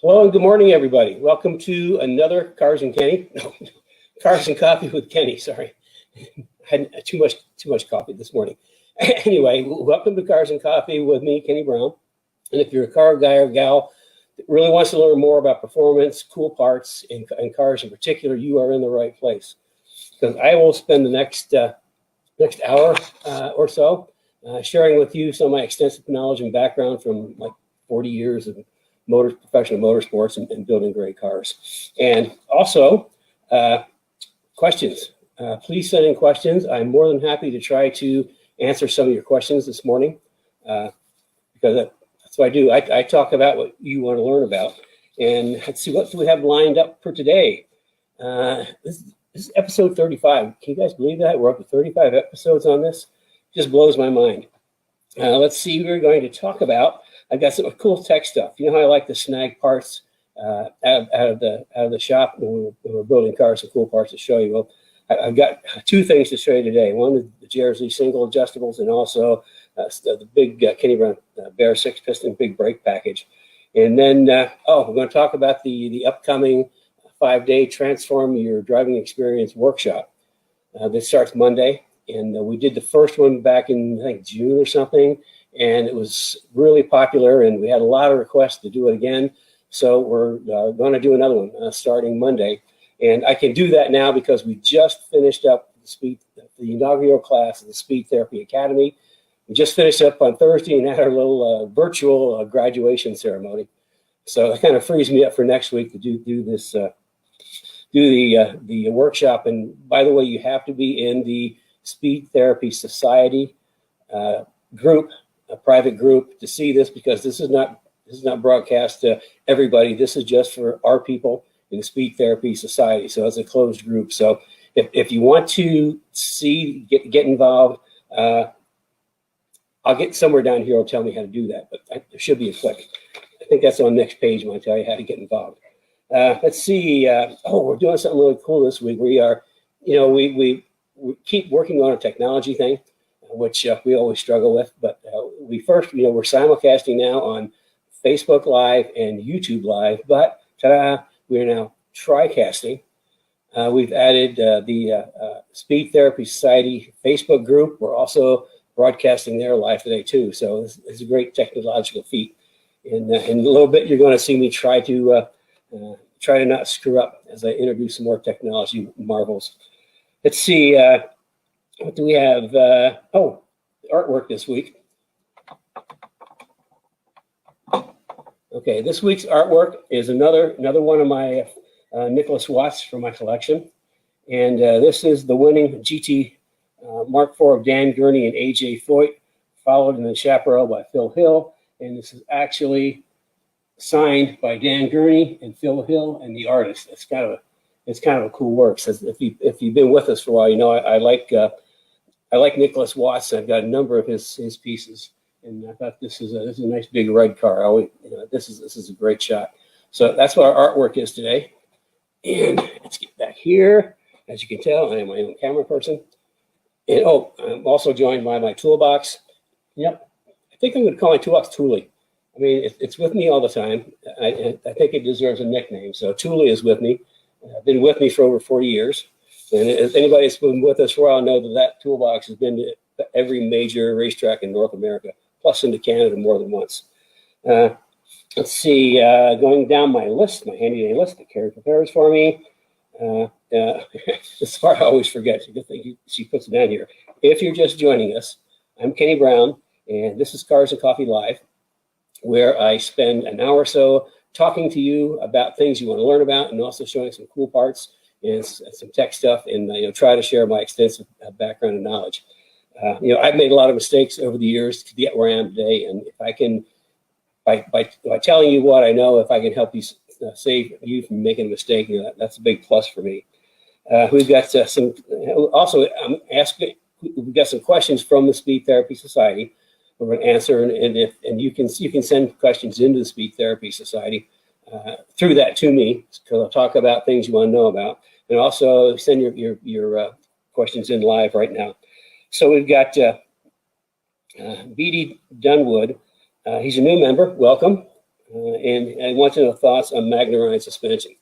Hello and good morning, everybody. Welcome to another Cars and Kenny. No, Cars and Coffee with Kenny. Sorry, I had too much coffee this morning. Anyway, welcome to Cars and Coffee with me, Kenny Brown. And if you're a car guy or gal that really wants to learn more about performance, cool parts, and cars in particular, you are in the right place. Because I will spend the next hour or so sharing with you some of my extensive knowledge and background from like 40 years of professional motorsports and building great cars. And also, questions. Please send in questions. I'm more than happy to try to answer some of your questions this morning because that's what I do. I talk about what you want to learn about. And let's see, what do we have lined up for today? This is episode 35. Can you guys believe that? We're up to 35 episodes on this. Just blows my mind. Let's see, we're going to talk about, I've got some cool tech stuff. You know how I like to snag parts out of the shop when we're building cars, some cool parts to show you. Well, I've got two things to show you today. One is the JRZ single adjustables, and also the big Kenny Brown Baer 6-piston big brake package. And then, we're going to talk about the upcoming 5-day Transform Your Driving Experience workshop. This starts Monday, and we did the first one back in, I think, June or something. And it was really popular, and we had a lot of requests to do it again. So we're going to do another one starting Monday. And I can do that now because we just finished up the inaugural class of the Speed Therapy Academy. We just finished up on Thursday and had our little virtual graduation ceremony. So it kind of frees me up for next week to do this, the workshop. And by the way, you have to be in the Speed Therapy Society group, a private group, to see this, because this is not broadcast to everybody. This is just for our people in the Speed Therapy Society. So it's a closed group. So if you want to get involved, I'll get somewhere down here will tell me how to do that, but there should be a click. I think that's on the next page when I tell you how to get involved. Let's see. We're doing something really cool this week. We are, we keep working on a technology thing, which we always struggle with. But we're simulcasting now on Facebook Live and YouTube Live, but ta-da, we are now tri-casting. We've added the Speed Therapy Society Facebook group. We're also broadcasting there live today too. So it's a great technological feat. And in a little bit, you're going to see me try to not screw up as I introduce some more technology marvels. Let's see. What do we have? Artwork this week. Okay, this week's artwork is another one of my Nicholas Watts from my collection. And this is the winning GT Mark IV of Dan Gurney and AJ Foyt, followed in the chaparral by Phil Hill. And this is actually signed by Dan Gurney and Phil Hill and the artist. It's kind of a cool work. So if you've been with us for a while, you know I like Nicholas Watts. I've got a number of his pieces, and I thought this is a nice big red car. This is a great shot. So that's what our artwork is today. And let's get back here. As you can tell, I am my own camera person. And I'm also joined by my toolbox. Yep, I think I'm going to call my toolbox Thule. I mean, it's with me all the time. I think it deserves a nickname. So Thule is with me. Been with me for over 40 years. And if anybody's been with us for a while, know that toolbox has been to every major racetrack in North America, plus into Canada more than once. Let's see, going down my list, my handy-dandy list that Carrie prepares for me. This part I always forget. She puts it down here. If you're just joining us, I'm Kenny Brown, and this is Cars and Coffee Live, where I spend an hour or so talking to you about things you want to learn about, and also showing some cool parts and some tech stuff, and try to share my extensive background and knowledge. I've made a lot of mistakes over the years to get where I am today, and if I can, by telling you what I know, if I can help you save you from making a mistake, that's a big plus for me. We've got some. Also, we've got some questions from the Speed Therapy Society. We're going to answer, and you can send questions into the Speed Therapy Society through that to me, because I'll talk about things you want to know about, and also send your questions in live right now. So we've got B.D. Dunwood. He's a new member. Welcome. and I want to know thoughts on Magna-Ride suspension.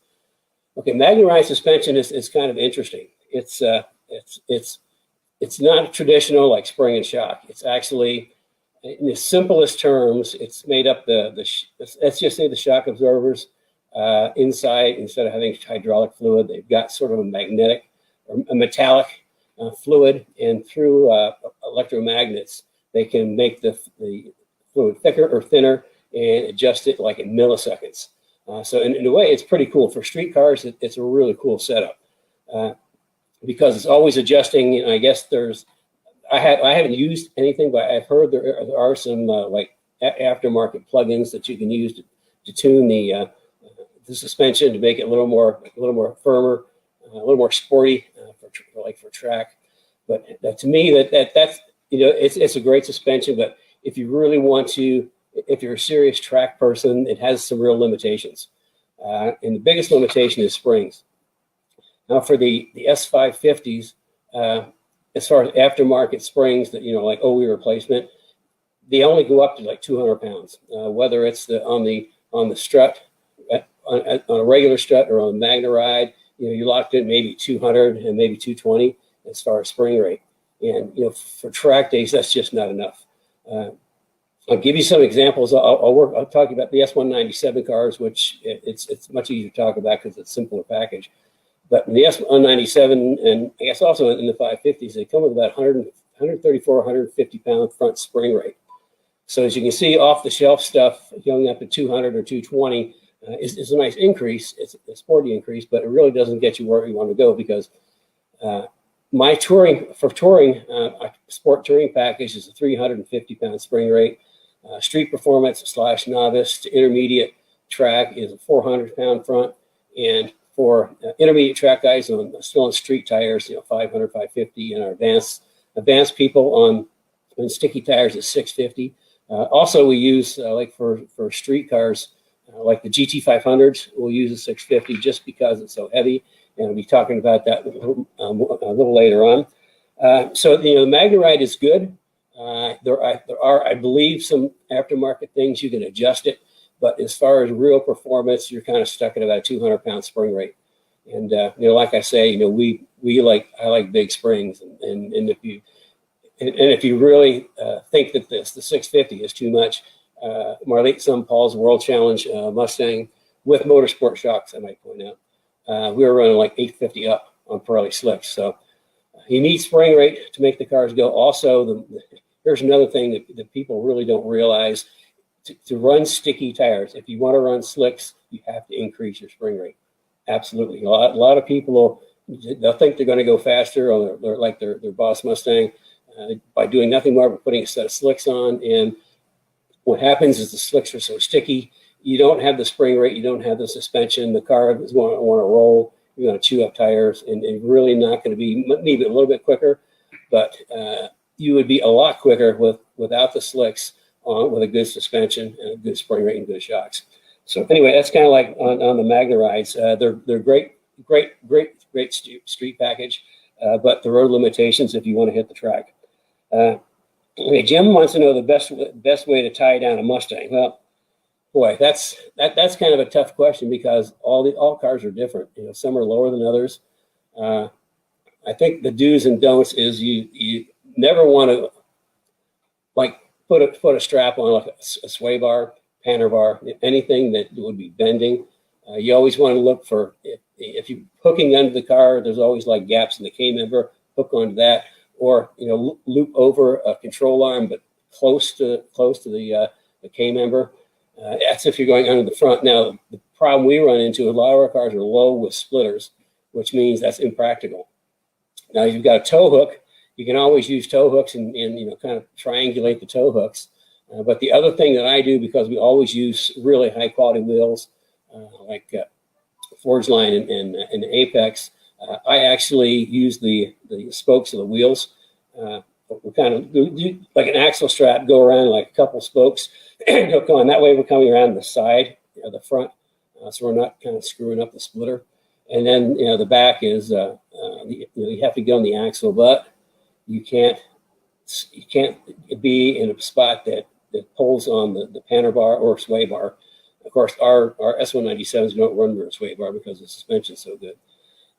Okay, Magna-Ride suspension is kind of interesting. It's not traditional like spring and shock. It's actually, in the simplest terms, it's made up let's just say the shock absorbers inside, instead of having hydraulic fluid, they've got sort of a magnetic or a metallic fluid, and through electromagnets, they can make the fluid thicker or thinner and adjust it like in milliseconds. So in a way, it's pretty cool. For street cars, it's a really cool setup because it's always adjusting. And I guess I haven't used anything, but I've heard there are some like aftermarket plugins that you can use to tune the suspension to make it a little more firmer, a little more sporty for track. But to me, that's it's a great suspension. But if you really want to, if you're a serious track person, it has some real limitations. And the biggest limitation is springs. Now for the S550s, as far as aftermarket springs that, like OE replacement, they only go up to like 200 pounds, whether it's on the strut, on a regular strut or on a Magna-Ride, you're locked in maybe 200 and maybe 220 as far as spring rate. And, for track days, that's just not enough. I'll give you some examples. I'll talk about the S197 cars, which it's much easier to talk about because it's a simpler package. But in the S197, and I guess also in the 550s, they come with about 134, 150 pound front spring rate. So as you can see, off the shelf stuff going up to 200 or 220 is a nice increase. It's a sporty increase, but it really doesn't get you where you want to go because my sport touring package is a 350 pound spring rate. Street performance / novice to intermediate track is a 400 pound front, and for intermediate track guys still on street tires, 500, 550, and our advanced people on sticky tires is 650. Also, we use like for street cars, like the GT500s, we'll use a 650 just because it's so heavy, and we'll be talking about that a little later on. So the Magna-Ride is good. There are, I believe, some aftermarket things you can adjust it, but as far as real performance, you're kind of stuck at about a 200 pound spring rate. And like I say, I like big springs, and if you really think that the 650 is too much, Marlite Sun Paul's World Challenge Mustang with motorsport shocks, I might point out, we were running like 850 up on Pirelli slicks. So you need spring rate to make the cars go. Also, here's another thing that people really don't realize. To run sticky tires, if you want to run slicks, you have to increase your spring rate. Absolutely. A lot of people they'll think they're going to go faster, or they're like their Boss Mustang, by doing nothing more but putting a set of slicks on. And what happens is the slicks are so sticky, you don't have the spring rate, you don't have the suspension. The car is going to want to roll. You're going to chew up tires, and really not going to be maybe a little bit quicker, but you would be a lot quicker without the slicks on, with a good suspension and a good spring rate and good shocks. So anyway, that's kind of like on the Magna-Rides. They're great street package, but there are limitations if you want to hit the track. Okay, Jim wants to know the best way to tie down a Mustang. Well, boy, that's kind of a tough question because all cars are different. Some are lower than others. I think the do's and don'ts is you never want to like put a strap on like a sway bar, panner bar, anything that would be bending. You always want to look for if you're hooking under the car. There's always like gaps in the K member. Hook onto that, or loop over a control arm, but close to the K member. That's if you're going under the front. Now the problem we run into, a lot of our cars are low with splitters, which means that's impractical. Now you've got a tow hook. You can always use tow hooks and kind of triangulate the tow hooks. But the other thing that I do, because we always use really high quality wheels, like Forge Line and Apex, I actually use the spokes of the wheels. We kind of do like an axle strap, go around like a couple spokes, hook on. That way we're coming around the side of the front, so we're not kind of screwing up the splitter. And then the back is you have to get on the axle, but you can't be in a spot that pulls on the panner bar or sway bar. Of course, our S197s don't run rear sway bar because the suspension's so good.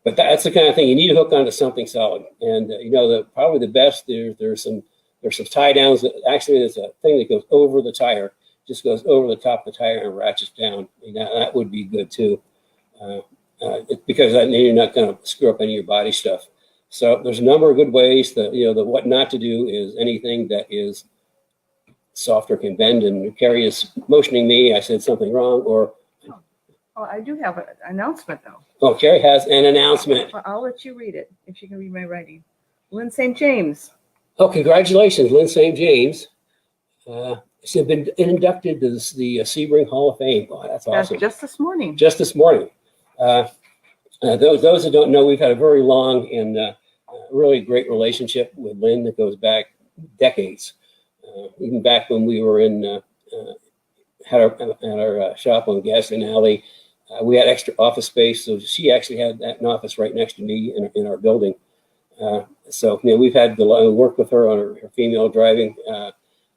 But that's the kind of thing you need to hook onto something solid. And you know, probably the best there's some tie downs. Actually, there's a thing that goes over the tire, just goes over the top of the tire and ratchets down. And that would be good too, because then you're not going to screw up any of your body stuff. So there's a number of good ways. The what not to do is anything that is soft or can bend. And Carrie is motioning me. I said something wrong, or. Oh, I do have an announcement, though. Oh, Carrie has an announcement. Well, I'll let you read it, if you can read my writing. Lynn St. James. Oh, congratulations, Lynn St. James. She's been inducted to the Sebring Hall of Fame. Oh, that's awesome. Just this morning. Just this morning. Those that don't know, we've had a very long and really great relationship with Lynn that goes back decades. Even back when we were had our shop on Gasoline Alley. We had extra office space, so she actually had an office right next to me in our building. So we've had work with her on her female driving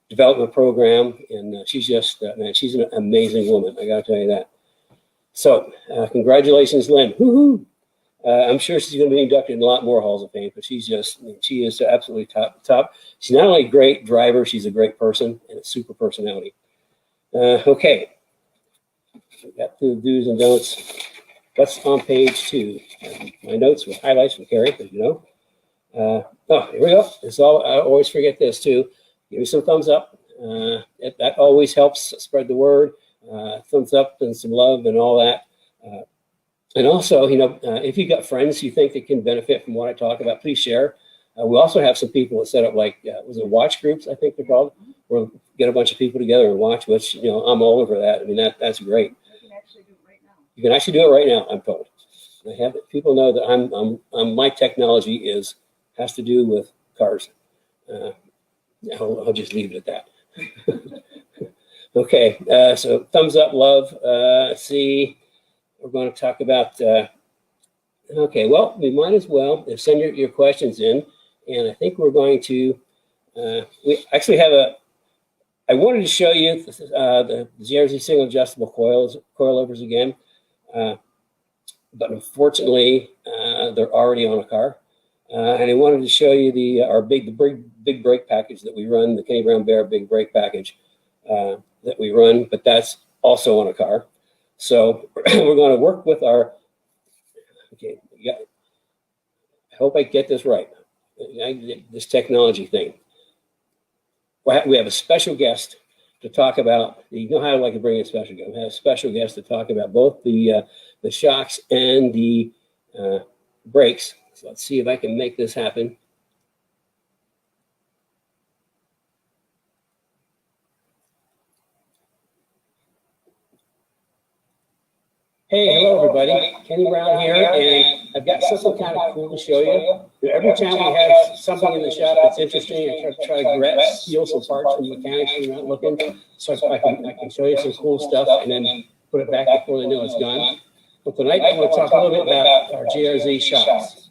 development program, and she's just she's an amazing woman. I got to tell you that. So congratulations, Lynn! Woohoo! I'm sure she's going to be inducted in a lot more halls of fame, but she is absolutely top. She's not only a great driver, she's a great person and a super personality. Okay. We got the do's and don'ts. That's on page 2. My notes with highlights from Carrie, as you know. Oh, here we go. I always forget this too. Give me some thumbs up. That always helps spread the word. Thumbs up and some love and all that. And also, if you've got friends you think that can benefit from what I talk about, please share. We also have some people that set up was it watch groups, I think they're called. We'll get a bunch of people together and watch, which, I'm all over that. I mean, that's great. You can actually do it right now, I'm told. I have people know that my technology has to do with cars. I'll just leave it at that. Okay, so thumbs up, love. Let's see, we're going to talk about. Okay, well, we might as well send your questions in, and I think we're going to. We actually have I wanted to show you the JRZ single adjustable coilovers again. But unfortunately, they're already on a car. And I wanted to show you our big brake package that we run, the Kenny Brown Baer big brake package that we run, but that's also on a car. So we're going to work with okay, I hope I get this right, this technology thing. We have a special guest to talk about. You know how I like to bring in special guests. We have a special guest to talk about both the shocks and the brakes. So let's see if I can make this happen. Hey, hello everybody. Kenny Brown here, and I've got something kind of cool to show you. Every time we have something in the shop that's interesting, I try to steal some parts from mechanics who are not looking, so I can show you some cool stuff and then put it back before they know it's gone. But tonight I want to talk a little bit about our JRZ shocks.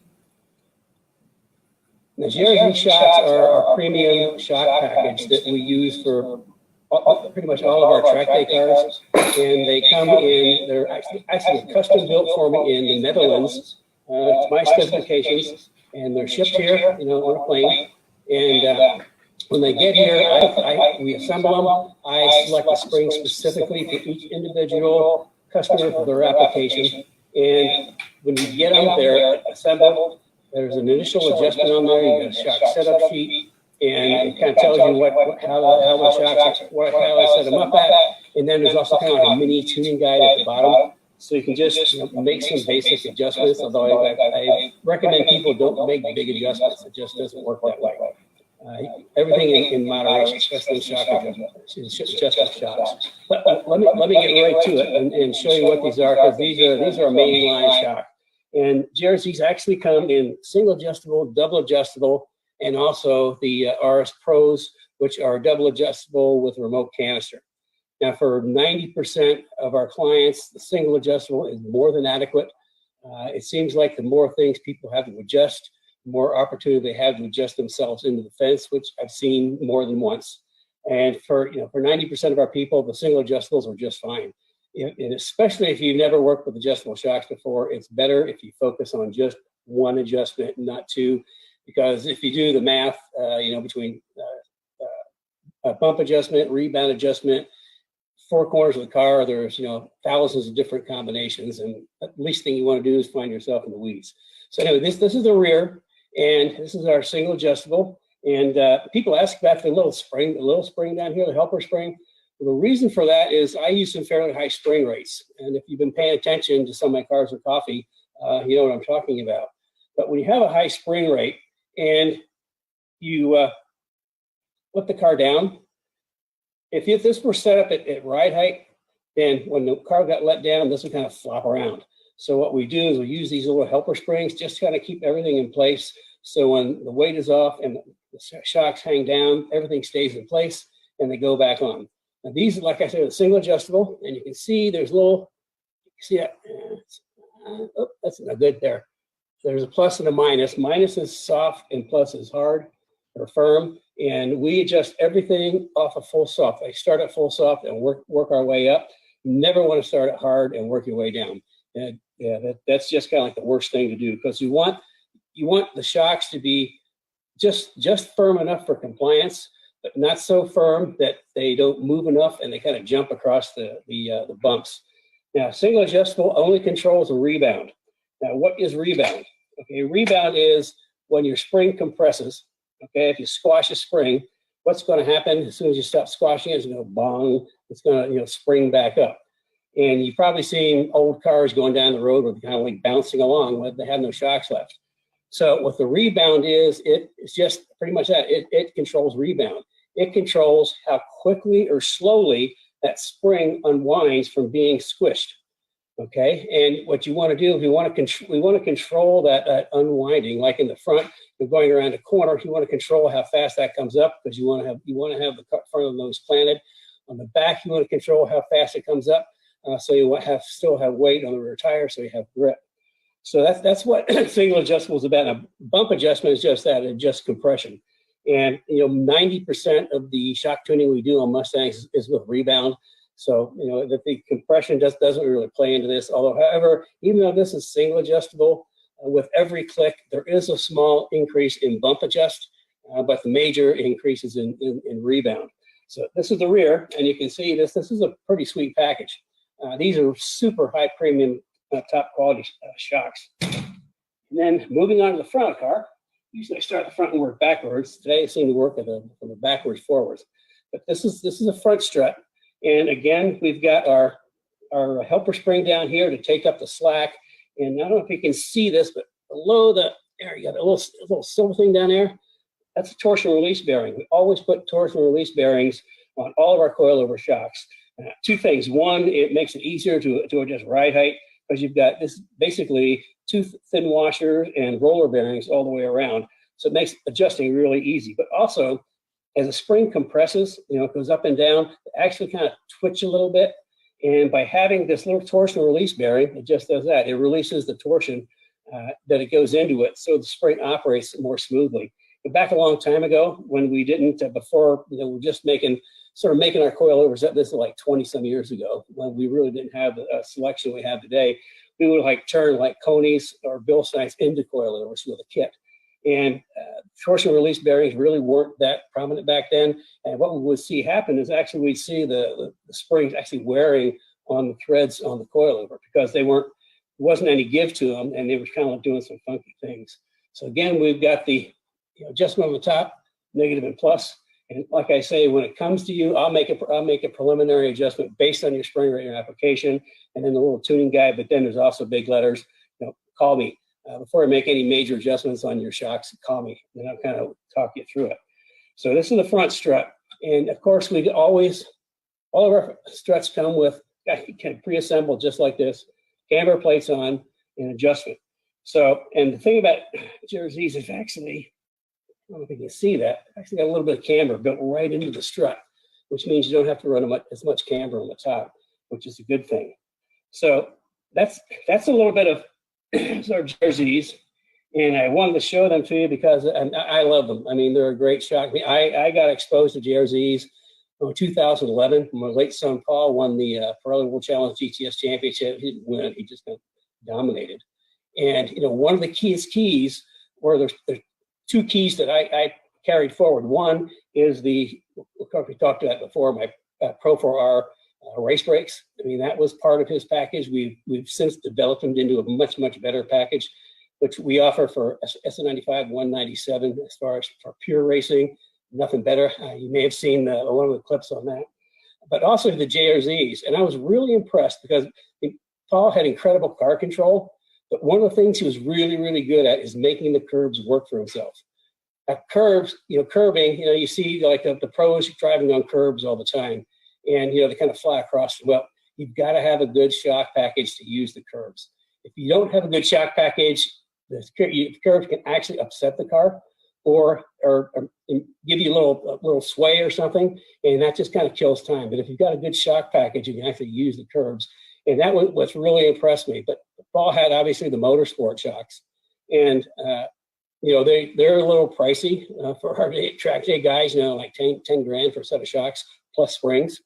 The JRZ shocks are our premium shock package that we use for pretty much all of our track day cars, and they come in. They're actually custom built for me in the Netherlands to my specifications, and they're shipped here, on a plane. And when they get here, we assemble them. I select a spring specifically for each individual customer for their application. And when you get them, they're assembled. There's an initial adjustment on there. You get a shock setup sheet. And it kind of tells you how the shocks, how I set them up at. And then there's also kind of like a mini tuning guide at the bottom. So you can just make some basic adjustments, although I recommend people don't make big adjustments. It just doesn't work that way. Everything in moderation, especially shock adjustment shocks. But let me get right to it and show you what these are, because these are mainline shock. And JRZs actually come in single adjustable, double adjustable, and also the RS Pros, which are double adjustable with remote canister. Now, for 90% of our clients, the single adjustable is more than adequate. It seems like the more things people have to adjust, the more opportunity they have to adjust themselves into the fence, which I've seen more than once. And for 90% of our people, the single adjustables are just fine. And especially if you've never worked with adjustable shocks before, it's better if you focus on just one adjustment, not two, because if you do the math, between a bump adjustment, rebound adjustment, four corners of the car, there's thousands of different combinations, and the least thing you want to do is find yourself in the weeds. So anyway, this is the rear, and this is our single adjustable. And people ask about the little spring down here, the helper spring. Well, the reason for that is I use some fairly high spring rates, and if you've been paying attention to some of my Cars and Coffee, you know what I'm talking about. But when you have a high spring rate and you put the car down, if this were set up at ride height, then when the car got let down, this would kind of flop around. So what we do is we use these little helper springs just to kind of keep everything in place. So when the weight is off and the shocks hang down, everything stays in place and they go back on. Now these, like I said, are single adjustable, and you can see there's little, see that? Oh, that's not good there. There's a plus and a minus. Minus is soft and plus is hard or firm. And we adjust everything off of full soft. I start at full soft and work our way up. You never want to start at hard and work your way down. And that's just kind of like the worst thing to do, because you want the shocks to be just firm enough for compliance, but not so firm that they don't move enough and they kind of jump across the bumps. Now, single adjustable only controls a rebound. Now, what is rebound? Okay, rebound is when your spring compresses. Okay, if you squash a spring, what's going to happen as soon as you stop squashing it? It's going to bong. It's going to spring back up. And you've probably seen old cars going down the road with kind of like bouncing along when they have no shocks left. So what the rebound is, it's just pretty much that. It controls rebound. It controls how quickly or slowly that spring unwinds from being squished. Okay, and what you want to do is we want to control that unwinding. Like in the front, you're going around a corner. You want to control how fast that comes up, because you want to have the front of the nose planted. On the back, you want to control how fast it comes up, so you still have weight on the rear tire, so you have grip. So that's what single adjustable is about. Now, bump adjustment is just that; it's just compression. And 90% of the shock tuning we do on Mustangs is with rebound. So, that the compression just doesn't really play into this. Although, however, even though this is single adjustable, with every click, there is a small increase in bump adjust, but the major increase is in rebound. So this is the rear, and you can see this is a pretty sweet package. These are super high premium, top quality shocks. And then moving on to the front of the car, usually I start at the front and work backwards. Today I seem to work from the backwards forwards. But this is a front strut. And again, we've got our helper spring down here to take up the slack. And I don't know if you can see this, but below there you got a little silver thing down there. That's a torsion release bearing. We always put torsion release bearings on all of our coilover shocks. Two things. One, it makes it easier to adjust ride height, because you've got this basically two thin washers and roller bearings all the way around. So it makes adjusting really easy. But also, as the spring compresses, it goes up and down, it actually kind of twitch a little bit. And by having this little torsion release bearing, it just does that. It releases the torsion that it goes into it, so the spring operates more smoothly. But back a long time ago, when we didn't, before, we're just making our coilovers up, this is like 20 some years ago, when we really didn't have the selection we have today, we would turn like Coney's or Bilstein's into coilovers with a kit. And torsion release bearings really weren't that prominent back then. And what we would see happen is actually we'd see the springs actually wearing on the threads on the coilover, because wasn't any give to them, and they were kind of like doing some funky things. So again, we've got the adjustment on the top, negative and plus. And like I say, when it comes to you, I'll make a preliminary adjustment based on your spring rate and application, and then the little tuning guide. But then there's also big letters. Call me. Before I make any major adjustments on your shocks, call me, and I'll kind of talk you through it. So this is the front strut. And of course, all of our struts come with, can pre-assemble just like this, camber plates on, and adjustment. So, and the thing about JRZs is actually, I don't know if you can see that, actually got a little bit of camber built right into the strut, which means you don't have to run as much camber on the top, which is a good thing. So that's a little bit of our JRZs, and I wanted to show them to you because I love them. I mean, they're a great shock. I got exposed to JRZs 2011. My late son Paul won the Pirelli World Challenge GTS Championship. He didn't win it; he just kind of dominated. And one of the keys, or there's two keys that I carried forward. One is we talked about before, my Pro 4R race brakes. I mean, that was part of his package. We've since developed them into a much better package, which we offer for S195, 197 as far as for pure racing. Nothing better. You may have seen one of the clips on that, but also the JRZs. And I was really impressed because Paul had incredible car control, but one of the things he was really good at is making the curbs work for himself. At curbs, curbing, you see like the pros driving on curbs all the time, and they kind of fly across. Well, you've got to have a good shock package to use the curbs. If you don't have a good shock package, the curbs can actually upset the car, or give you a little sway or something, and that just kind of kills time. But if you've got a good shock package, you can actually use the curbs, and that was what's really impressed me. But Paul had obviously the motorsport shocks, and they're a little pricey for our track day guys. Like 10 grand for a set of shocks plus springs.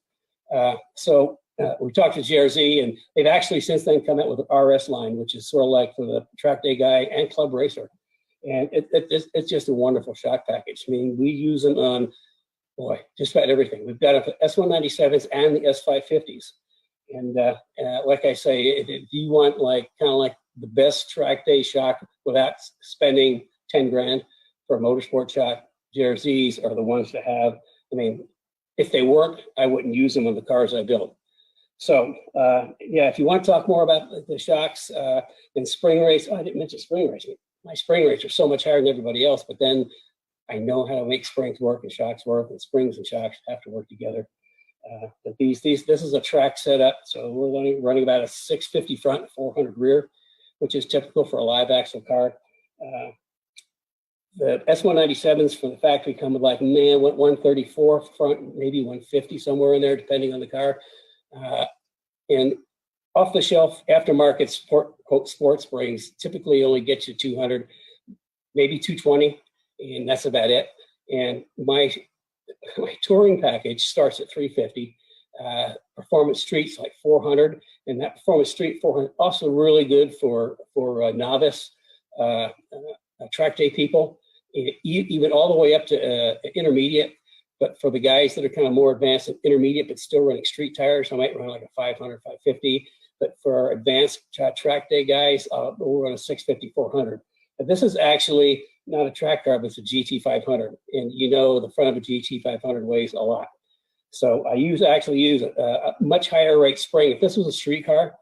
So we talked to JRZ, and they've actually since then come out with an RS line, which is sort of like for the track day guy and club racer. And it's just a wonderful shock package. I mean, we use them on, just about everything. We've got S197s and the S550s. And like I say, if you want kind of like the best track day shock without spending 10 grand for a motorsport shock, JRZs are the ones to have. I mean, if they work, I wouldn't use them on the cars I build. So if you want to talk more about the shocks and spring race, I didn't mention spring racing. My spring rates are so much higher than everybody else, but then I know how to make springs work and shocks work, and springs and shocks have to work together. But this is a track setup, so we're running about a 650 front, 400 rear, which is typical for a live axle car. The S197s from the factory come with 134 front, maybe 150 somewhere in there, depending on the car. And off-the-shelf aftermarket sport springs typically only get you 200, maybe 220, and that's about it. And my touring package starts at 350. Performance Street's like 400, and that Performance Street 400 also really good for novice track day people, even all the way up to intermediate. But for the guys that are kind of more advanced and intermediate, but still running street tires, I might run like a 500, 550. But for our advanced track day guys, we'll run a 650, 400. But this is actually not a track car, but it's a GT500. And the front of a GT500 weighs a lot. So I actually use a much higher rate spring. If this was a street car,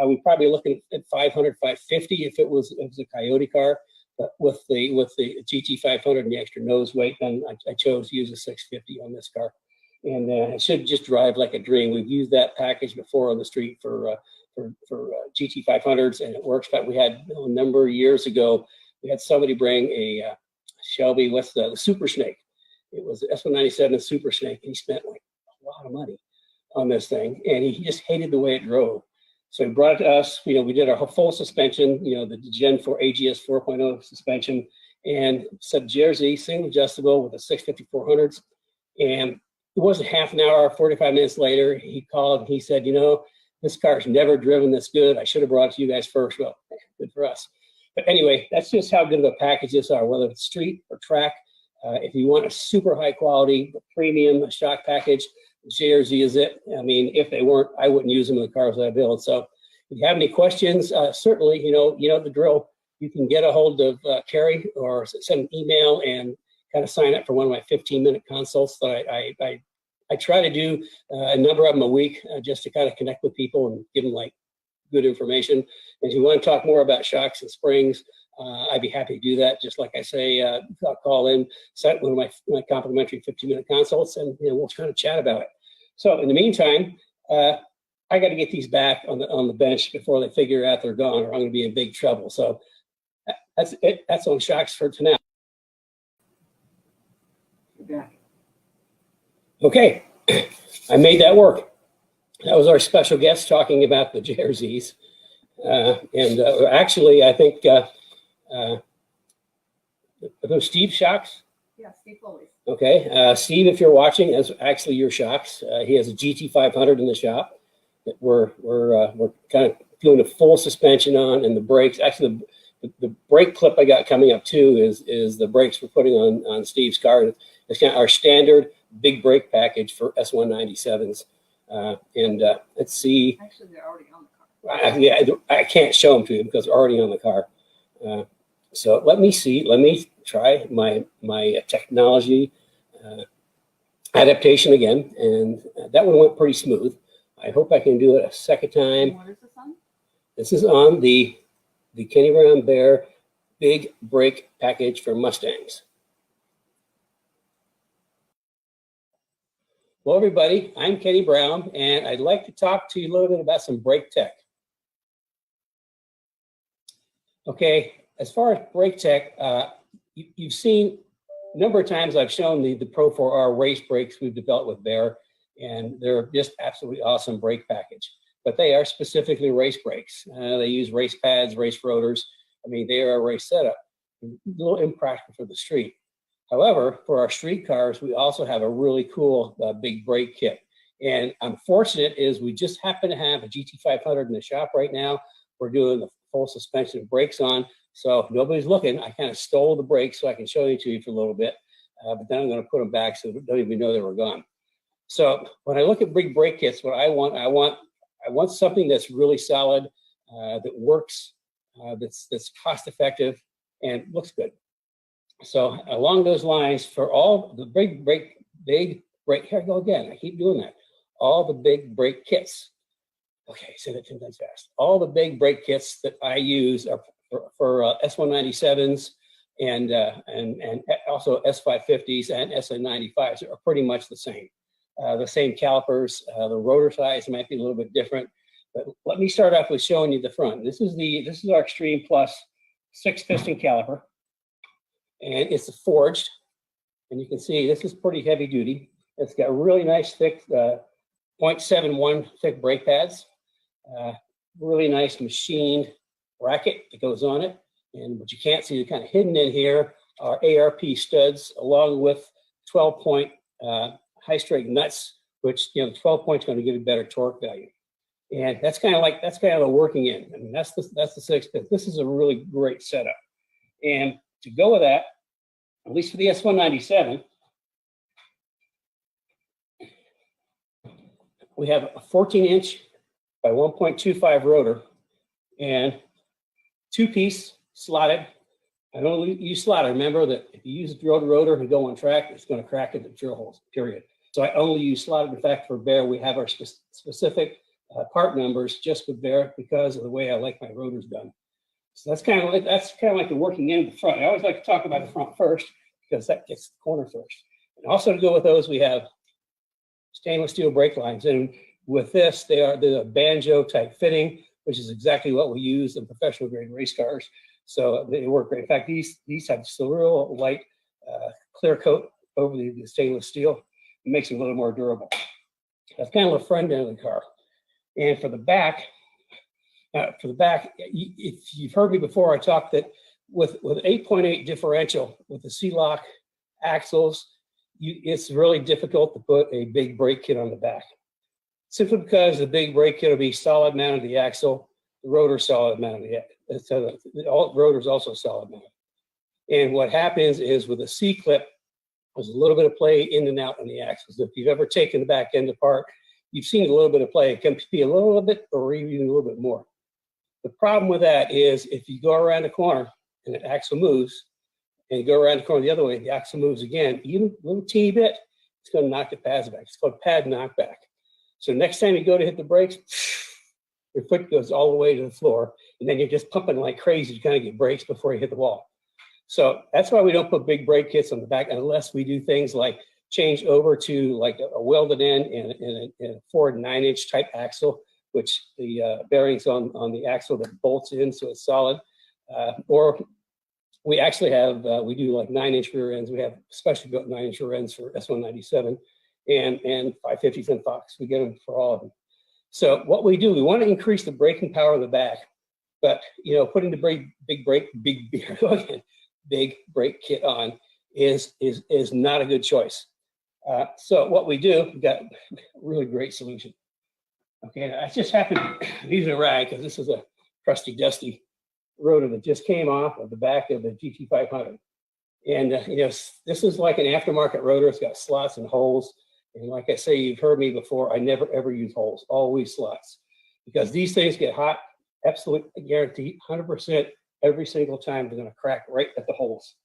we'd probably be looking at 500, 550 if it was a Coyote car. But with the GT500 and the extra nose weight, then I chose to use a 650 on this car. And it should just drive like a dream. We've used that package before on the street for GT500s, and it works. But we had a number of years ago, we had somebody bring a Shelby, what's the Super Snake. It was the S197 Super Snake, and he spent like a lot of money on this thing, and he just hated the way it drove. So he brought it to us. We did our full suspension, the Gen 4 AGS 4.0 suspension, and said JRZ single adjustable with a 650 400s. And it wasn't half an hour, 45 minutes later, he called and he said, this car's never driven this good. I should have brought it to you guys first. Well, good for us. But anyway, that's just how good of a package this are, whether it's street or track. If you want a super high quality, premium shock package, JRZ is it. I mean, if they weren't, I wouldn't use them in the cars that I build. So if you have any questions, certainly, the drill. You can get a hold of Carrie or send an email and kind of sign up for one of my 15-minute consults that I try to do a number of them a week just to kind of connect with people and give them good information. And if you want to talk more about shocks and springs, I'd be happy to do that. Just like I say, call in, set one of my complimentary 15-minute consults, and we'll kind of chat about it. So in the meantime, I got to get these back on the bench before they figure out they're gone, or I'm going to be in big trouble. So that's it. That's on shocks for tonight. Okay, I made that work. That was our special guest talking about the JRZs. Actually, I think are those Steve shocks? Yeah, Steve Foley's. Okay, Steve, if you're watching, that's actually your shocks. He has a GT500 in the shop that we're kind of doing a full suspension on, and the brakes. Actually, the brake clip I got coming up too is the brakes we're putting on Steve's car. It's kind of our standard big brake package for S197s. Let's see. Actually, they're already on the car. Yeah, I can't show them to you because they're already on the car. So let me see. Let me try my technology adaptation again, and that one went pretty smooth. I hope I can do it a second time. What is this on? This is on the Kenny Brown Baer big brake package for Mustangs. Well, everybody, I'm Kenny Brown, and I'd like to talk to you a little bit about some brake tech. Okay, as far as brake tech, you've seen a number of times I've shown the Pro 4R race brakes we've developed with Baer, and they're just absolutely awesome brake package. But they are specifically race brakes. They use race pads, race rotors. I mean, they are a race setup. A little impractical for the street. However, for our street cars, we also have a really cool big brake kit. And I'm fortunate is we just happen to have a GT500 in the shop right now. We're doing the full suspension of brakes on. So if nobody's looking, I kind of stole the brakes so I can show you to you for a little bit. But then I'm going to put them back so they don't even know they were gone. So when I look at big brake kits, what I want something that's really solid, that works, that's cost effective, and looks good. So along those lines, for all the big brake, here I go again, I keep doing that. All the big brake kits. Okay, say that 10 times fast. All the big brake kits that I use are for S197s and also S550s and S197s are pretty much the same calipers. The rotor size might be a little bit different, but let me start off with showing you the front. This is our Extreme Plus 6-piston caliper, and it's forged, and you can see this is pretty heavy duty. It's got really nice thick 0.71 thick brake pads, really nice machined bracket that goes on it, and what you can't see, kind of hidden in here, are ARP studs along with 12-point high straight nuts, which, you know, the 12 points going to give you better torque value. And that's kind of the working end. I mean, that's the 6-piston. This is a really great setup. And to go with that, at least for the S197, we have a 14-inch by 1.25 rotor and 2-piece slotted. I don't use slotted. Remember that if you use a drilled rotor and go on track, it's going to crack into drill holes, period. So I only use slotted. In fact, for Baer, we have our specific part numbers just with Baer because of the way I like my rotors done. So that's kind of like the working end of the front. I always like to talk about the front first because that gets the corner first. And also to go with those, we have stainless steel brake lines. And with this, they're a banjo type fitting, which is exactly what we use in professional grade race cars. So they work great. In fact, these have still real light clear coat over the stainless steel. It makes them a little more durable. That's kind of the front end of the car. And for the back, if you've heard me before, I talked that with 8.8 differential with the C-lock axles, it's really difficult to put a big brake kit on the back. Simply because the big brake kit will be solid mounted to the axle, the rotor solid mounted. So the rotor's also solid mounted. And what happens is with a C-clip, there's a little bit of play in and out on the axles. If you've ever taken the back end apart, you've seen a little bit of play. It can be a little bit or even a little bit more. The problem with that is if you go around the corner and the axle moves, and you go around the corner the other way, the axle moves again, even a little teeny bit, it's going to knock the pads back. It's called pad knockback. So next time you go to hit the brakes, your foot goes all the way to the floor, and then you're just pumping like crazy to kind of get brakes before you hit the wall. So that's why we don't put big brake kits on the back unless we do things like change over to like a welded end and a forward 9-inch type axle, which the bearings on the axle that bolts in so it's solid. Or we actually have, we do like 9-inch rear ends. We have specially built 9-inch rear ends for S197 and 550s and Fox. We get them for all of them. So what we do, we want to increase the braking power of the back, but you know, putting the big brake kit on is not a good choice. So what we do, we got a really great solution. Okay, I just happened to use a rag because this is a crusty, dusty rotor that just came off of the back of the GT500. And you know, this is like an aftermarket rotor. It's got slots and holes. And like I say, you've heard me before, I never ever use holes, always slots. Because these things get hot, absolutely guaranteed, 100% every single time they're gonna crack right at the holes.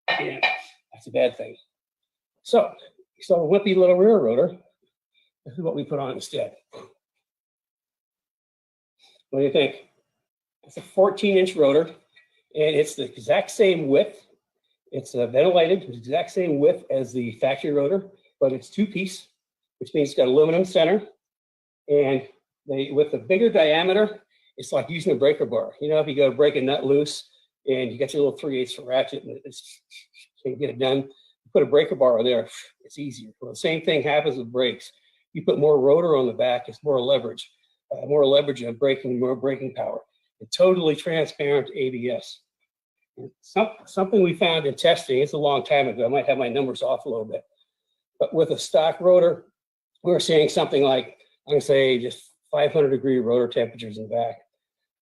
And that's a bad thing. So a wimpy little rear rotor, this is what we put on instead. What do you think? It's a 14-inch rotor, and it's the exact same width. It's ventilated, the exact same width as the factory rotor, but it's two-piece, which means it's got aluminum center. And with a bigger diameter, it's like using a breaker bar. You know, if you go to break a nut loose and you got your little 3/8 ratchet and it's can't get it done, you put a breaker bar on there, it's easier. Well, the same thing happens with brakes. You put more rotor on the back, it's more leverage on braking, more braking power. And totally transparent ABS. Something we found in testing, it's a long time ago, I might have my numbers off a little bit, but with a stock rotor, we're seeing something like, I'm gonna say just 500-degree rotor temperatures in the back.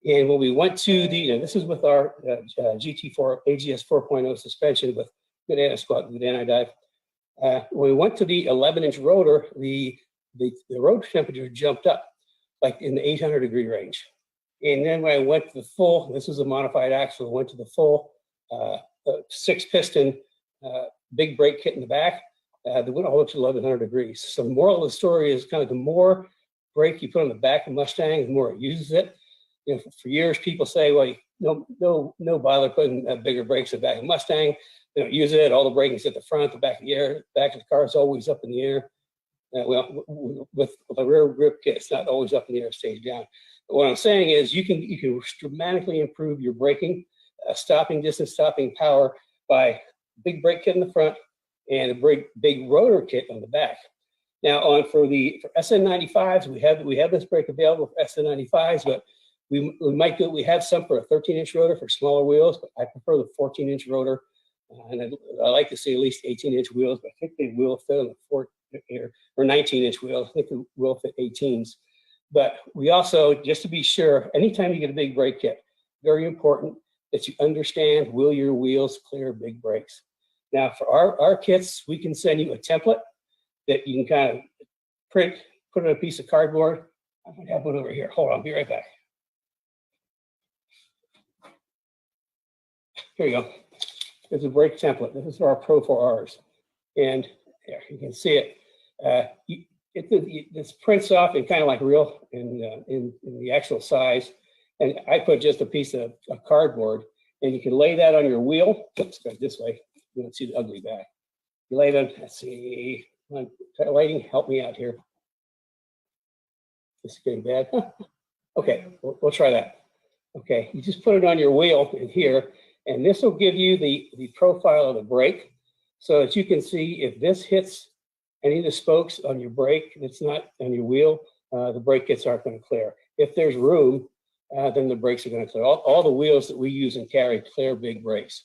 And when we went to the, this is with our GT4 AGS 4.0 suspension with good anti-squat, good anti-dive. When we went to the 11-inch rotor, the rotor temperature jumped up like in the 800-degree range. And then when I went to the full, this was a modified axle, went to the full 6-piston big brake kit in the back, they went all up to 1100 degrees. So the moral of the story is kind of the more brake you put on the back of Mustang, the more it uses it. You know, for years, people say, well, no bother putting bigger brakes in the back of Mustang. They don't use it. All the braking's at the front, the back of the air, back of the car is always up in the air. Well, with the rear grip kit, it's not always up in the air, it stays down. But what I'm saying is you can dramatically improve your braking, stopping distance, stopping power by big brake kit in the front and a big rotor kit on the back. Now for SN95s, we have this brake available for SN95s, but we have some for a 13-inch rotor for smaller wheels, but I prefer the 14-inch rotor. And I like to see at least 18-inch wheels, but I think they will fit on the 19-inch wheels. I think they will fit 18s. But we also, just to be sure, anytime you get a big brake kit, very important that you understand, will your wheels clear big brakes? Now, for our kits, we can send you a template that you can kind of print, put on a piece of cardboard. I'm going to have one over here. Hold on, I'll be right back. Here you go. There's a brake template. This is for our Pro 4Rs. And there, you can see it. This prints off in kind of like real in the actual size. And I put just a piece of cardboard, and you can lay that on your wheel. Let's go this way. You don't see the ugly back. You lay that, let's see, lighting, help me out here. This is getting bad. Okay, we'll try that. Okay, you just put it on your wheel in here, and this will give you the profile of the brake so that you can see if this hits any of the spokes on your brake that's not on your wheel, the brake kits aren't going to clear. If there's room, then the brakes are going to clear. All the wheels that we use and carry clear big brakes.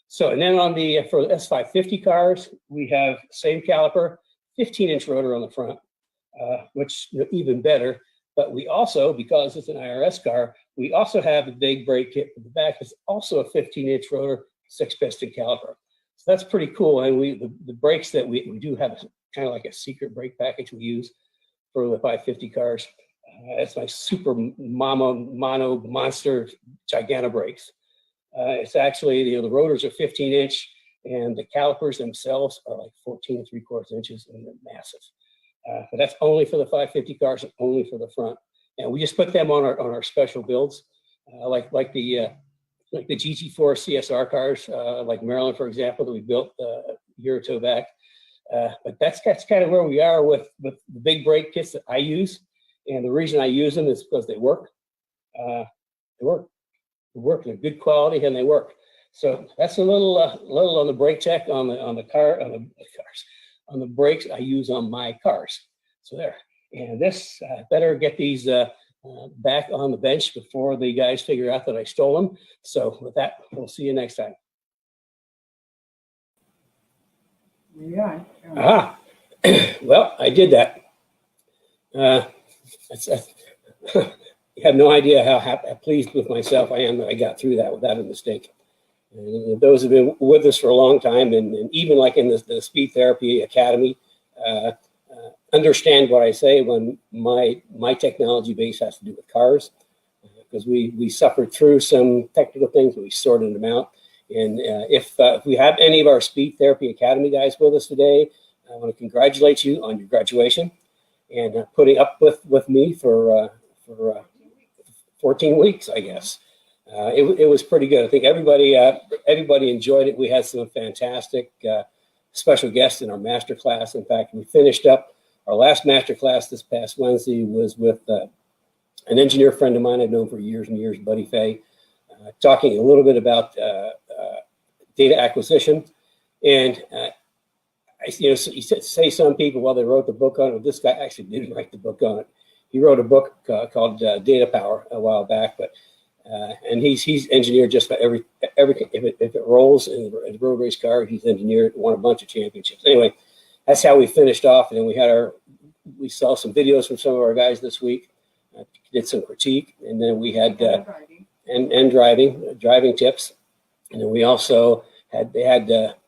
So, and then on for the S550 cars, we have same caliper, 15-inch rotor on the front, which even better. But we also, because it's an IRS car, we also have a big brake kit in the back. It's also a 15-inch rotor, 6-piston caliper. So that's pretty cool. And the brakes that we do have kind of like a secret brake package we use for the 550 cars. It's my super mono monster Giganta brakes. It's actually, the rotors are 15-inch and the calipers themselves are like 14 3/4 inches and they're massive. But that's only for the 550 cars and only for the front. And we just put them on our special builds, like the GT4 CSR cars, like Maryland, for example, that we built a year or two back. But that's kind of where we are with the big brake kits that I use. And the reason I use them is because they work. They work. They're good quality and they work. So that's a little on the brake check on the brakes I use on my cars. So there. And this better get these back on the bench before the guys figure out that I stole them. So with that, we'll see you next time. Yeah. Aha. Well, I did that. You have no idea how pleased with myself I am that I got through that without a mistake. And those who have been with us for a long time, and even like in the Speed Therapy Academy, understand what I say when my technology base has to do with cars, because we suffered through some technical things, but we sorted them out. And if we have any of our Speed Therapy Academy guys with us today, I want to congratulate you on your graduation and putting up with me for 14 weeks, I guess. It was pretty good. I think everybody enjoyed it. We had some fantastic special guests in our master class. In fact, we finished up our last master class this past Wednesday was with an engineer friend of mine I've known for years and years, Buddy Fay, talking a little bit about data acquisition. And you say some people, well, they wrote the book on it. This guy actually didn't write the book on it. He wrote a book called Data Power a while back, but and he's engineered just about every if it rolls in a road race car, he's engineered, won a bunch of championships. Anyway, that's how we finished off, and then we saw some videos from some of our guys this week, did some critique, and then we had driving tips, and then we also had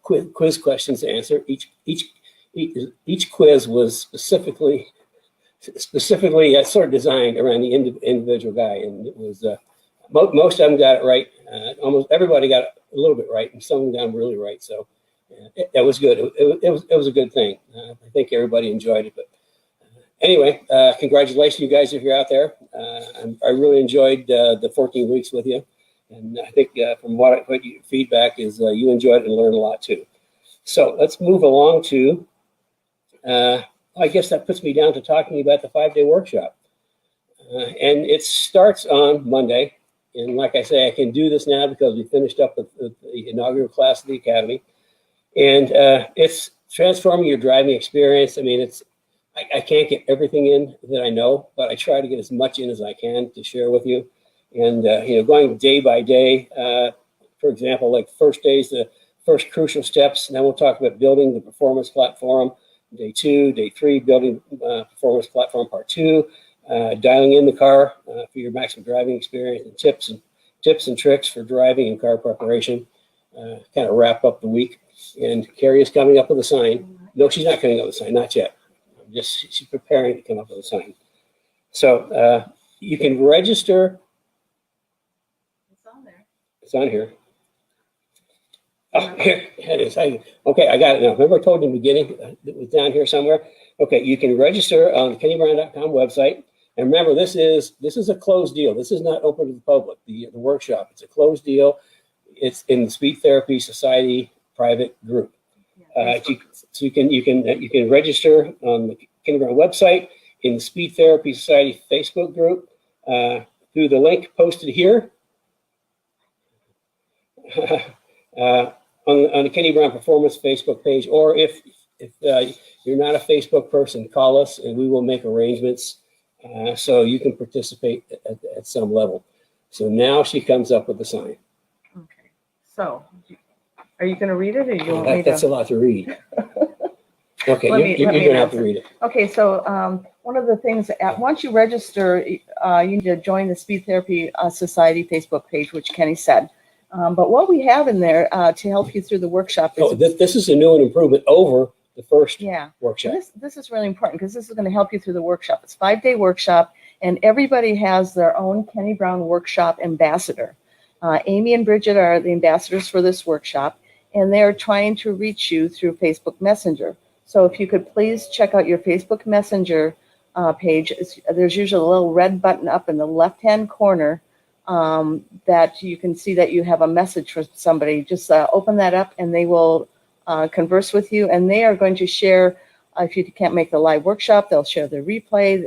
quiz questions to answer. Each quiz was specifically sort of designed around the individual guy, and it was most of them got it right. Almost everybody got it a little bit right, and some of them got them really right. So that was good. It was a good thing. I think everybody enjoyed it. But anyway, congratulations, you guys, if you're out there. I really enjoyed the 14 weeks with you, and I think from what your feedback is, you enjoyed it and learned a lot too. So let's move along to. I guess that puts me down to talking about the 5-day workshop. And it starts on Monday. And like I say, I can do this now because we finished up with the inaugural class of the Academy. And it's transforming your driving experience. I mean, I can't get everything in that I know, but I try to get as much in as I can to share with you. And, going day by day, for example, like first day's the first crucial steps. Now we'll talk about building the performance platform. Day 2, day 3, building performance platform part 2, dialing in the car for your maximum driving experience, and tips and tricks for driving and car preparation. Kind of wrap up the week. And Carrie is coming up with a sign. No, she's not coming up with a sign, not yet. She's preparing to come up with a sign. So you can register. It's on there. It's on here. Oh, here it is. Okay, I got it now. Remember I told you in the beginning it was down here somewhere? Okay, you can register on the KennyBrown.com website. And remember, this is a closed deal. This is not open to the public, the workshop. It's a closed deal. It's in the Speed Therapy Society private group. So you can register on the Kenny Brown website, in the Speed Therapy Society Facebook group, through the link posted here. On the Kenny Brown Performance Facebook page, or if you're not a Facebook person, call us and we will make arrangements so you can participate at some level. So now she comes up with the sign. Okay. So, are you going to read it, or you want me to? That's a lot to read. Okay, you're going to have to read it. Okay, so one of the things, once you register, you need to join the Speed Therapy Society Facebook page, which Kenny said. But what we have in there to help you through the workshop is this is a new improvement over the first workshop. This is really important because this is going to help you through the workshop. It's a 5-day workshop, and everybody has their own Kenny Brown Workshop ambassador. Amy and Bridget are the ambassadors for this workshop, and they're trying to reach you through Facebook Messenger. So if you could please check out your Facebook Messenger page. There's usually a little red button up in the left-hand corner that you can see that you have a message for somebody. Just open that up and they will converse with you, and they are going to share, if you can't make the live workshop, they'll share the replay.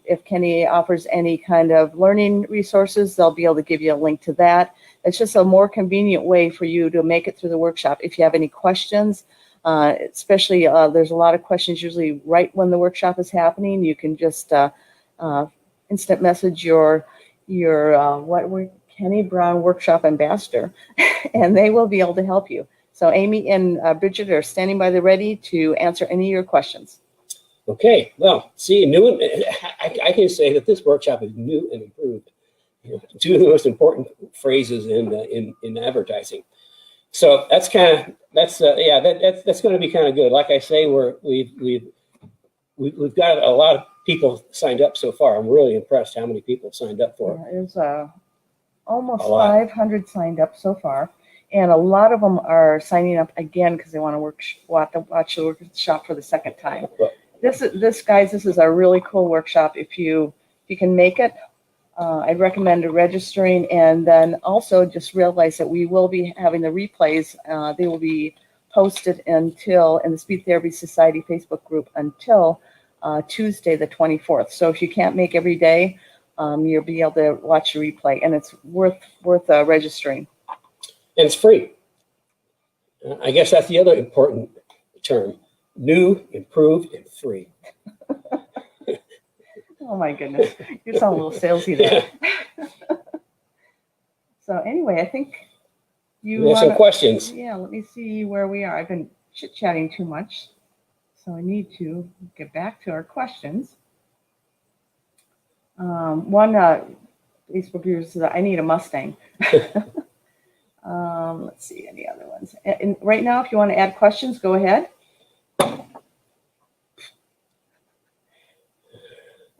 If Kenny offers any kind of learning resources, they'll be able to give you a link to that. It's just a more convenient way for you to make it through the workshop. If you have any questions, especially there's a lot of questions usually right when the workshop is happening, you can just instant message your Kenny Brown Workshop ambassador, and they will be able to help you. So Amy and Bridget are standing by the ready to answer any of your questions. Okay, well, see, new and I can say that this workshop is new and improved. You know, two of the most important phrases in advertising. So that's kind of that's going to be kind of good. Like I say, we've got a lot of people signed up so far. I'm really impressed how many people signed up for it. Yeah, there's almost 500 signed up so far, and a lot of them are signing up again because they want to watch the workshop for the second time. This is a really cool workshop. If you can make it, I'd recommend registering, and then also just realize that we will be having the replays. They will be posted in the Speed Therapy Society Facebook group until Tuesday the 24th. So if you can't make every day, you'll be able to watch the replay, and it's worth registering. And it's free. I guess that's the other important term: new, improved, and free. Oh my goodness, you sound a little salesy there. Yeah. So anyway, I think you have some questions. Yeah, let me see where we are. I've been chit-chatting too much, so I need to get back to our questions. One Facebook user says, I need a Mustang. Let's see, any other ones? And right now, if you want to add questions, go ahead.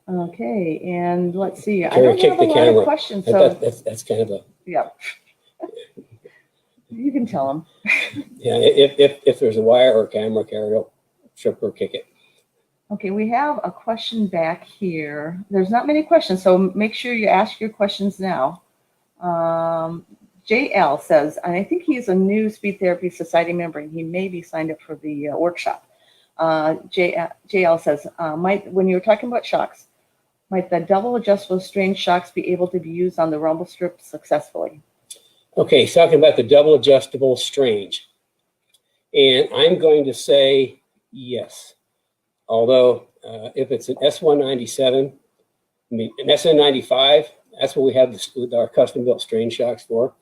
Okay, and let's see. I don't have a lot of questions. So that's kind of a... Yeah. You can tell them. Yeah, if there's a wire or a camera, Carrie will trip or kick it. Okay, we have a question back here. There's not many questions, so make sure you ask your questions now. JL says, and I think he's a new Speed Therapy Society member, and he may be signed up for the workshop. JL says, when you were talking about shocks, might the double adjustable strain shocks be able to be used on the rumble strip successfully? Okay, he's talking about the double adjustable strange. And I'm going to say yes. Although if it's an S197, I mean, an S195, that's what we have with our custom built strain shocks for.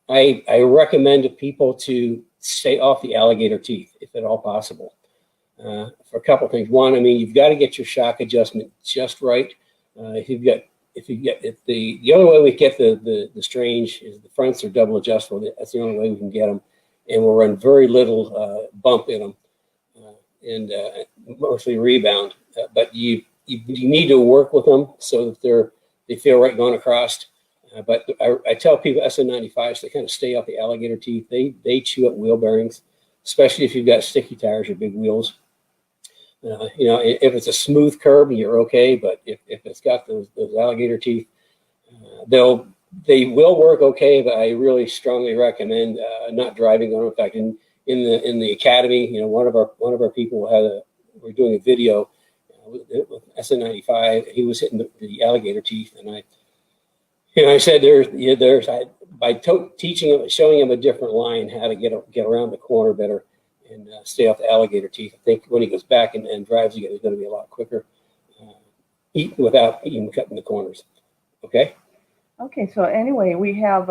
I recommend to people to stay off the alligator teeth if at all possible. For a couple of things. One, I mean, you've got to get your shock adjustment just right. The only way we get the strange is the fronts are double adjustable. That's the only way we can get them, and we'll run very little bump in them, and mostly rebound. But you need to work with them so that they feel right going across. But I tell people S195s to kind of stay off the alligator teeth. They chew up wheel bearings, especially if you've got sticky tires or big wheels. You know, if it's a smooth curb, you're okay. But if it's got those alligator teeth, they will work okay. But I really strongly recommend not driving on them. In fact, in the academy, you know, one of our people we're doing a video with S195. He was hitting the alligator teeth, and I said by teaching him, showing him a different line, how to get around the corner better and stay off the alligator teeth. I think when he goes back and drives again, he's going to be a lot quicker, without even cutting the corners. Okay. Okay. So anyway, we have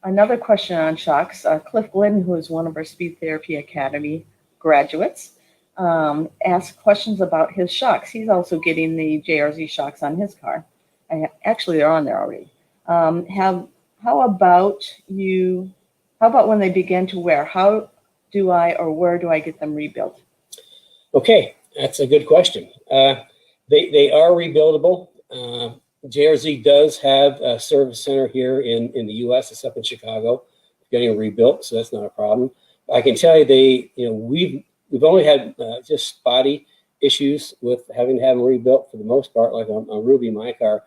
another question on shocks. Cliff Glidden, who is one of our Speed Therapy Academy graduates, asked questions about his shocks. He's also getting the JRZ shocks on his car. Actually, they're on there already. How about when they begin to wear? How do I or where do I get them rebuilt? Okay, that's a good question. They are rebuildable. JRZ does have a service center here in the U.S. It's up in Chicago, getting rebuilt, so that's not a problem. I can tell you, we've only had just spotty issues with having to have them rebuilt for the most part. Like on Ruby, my car,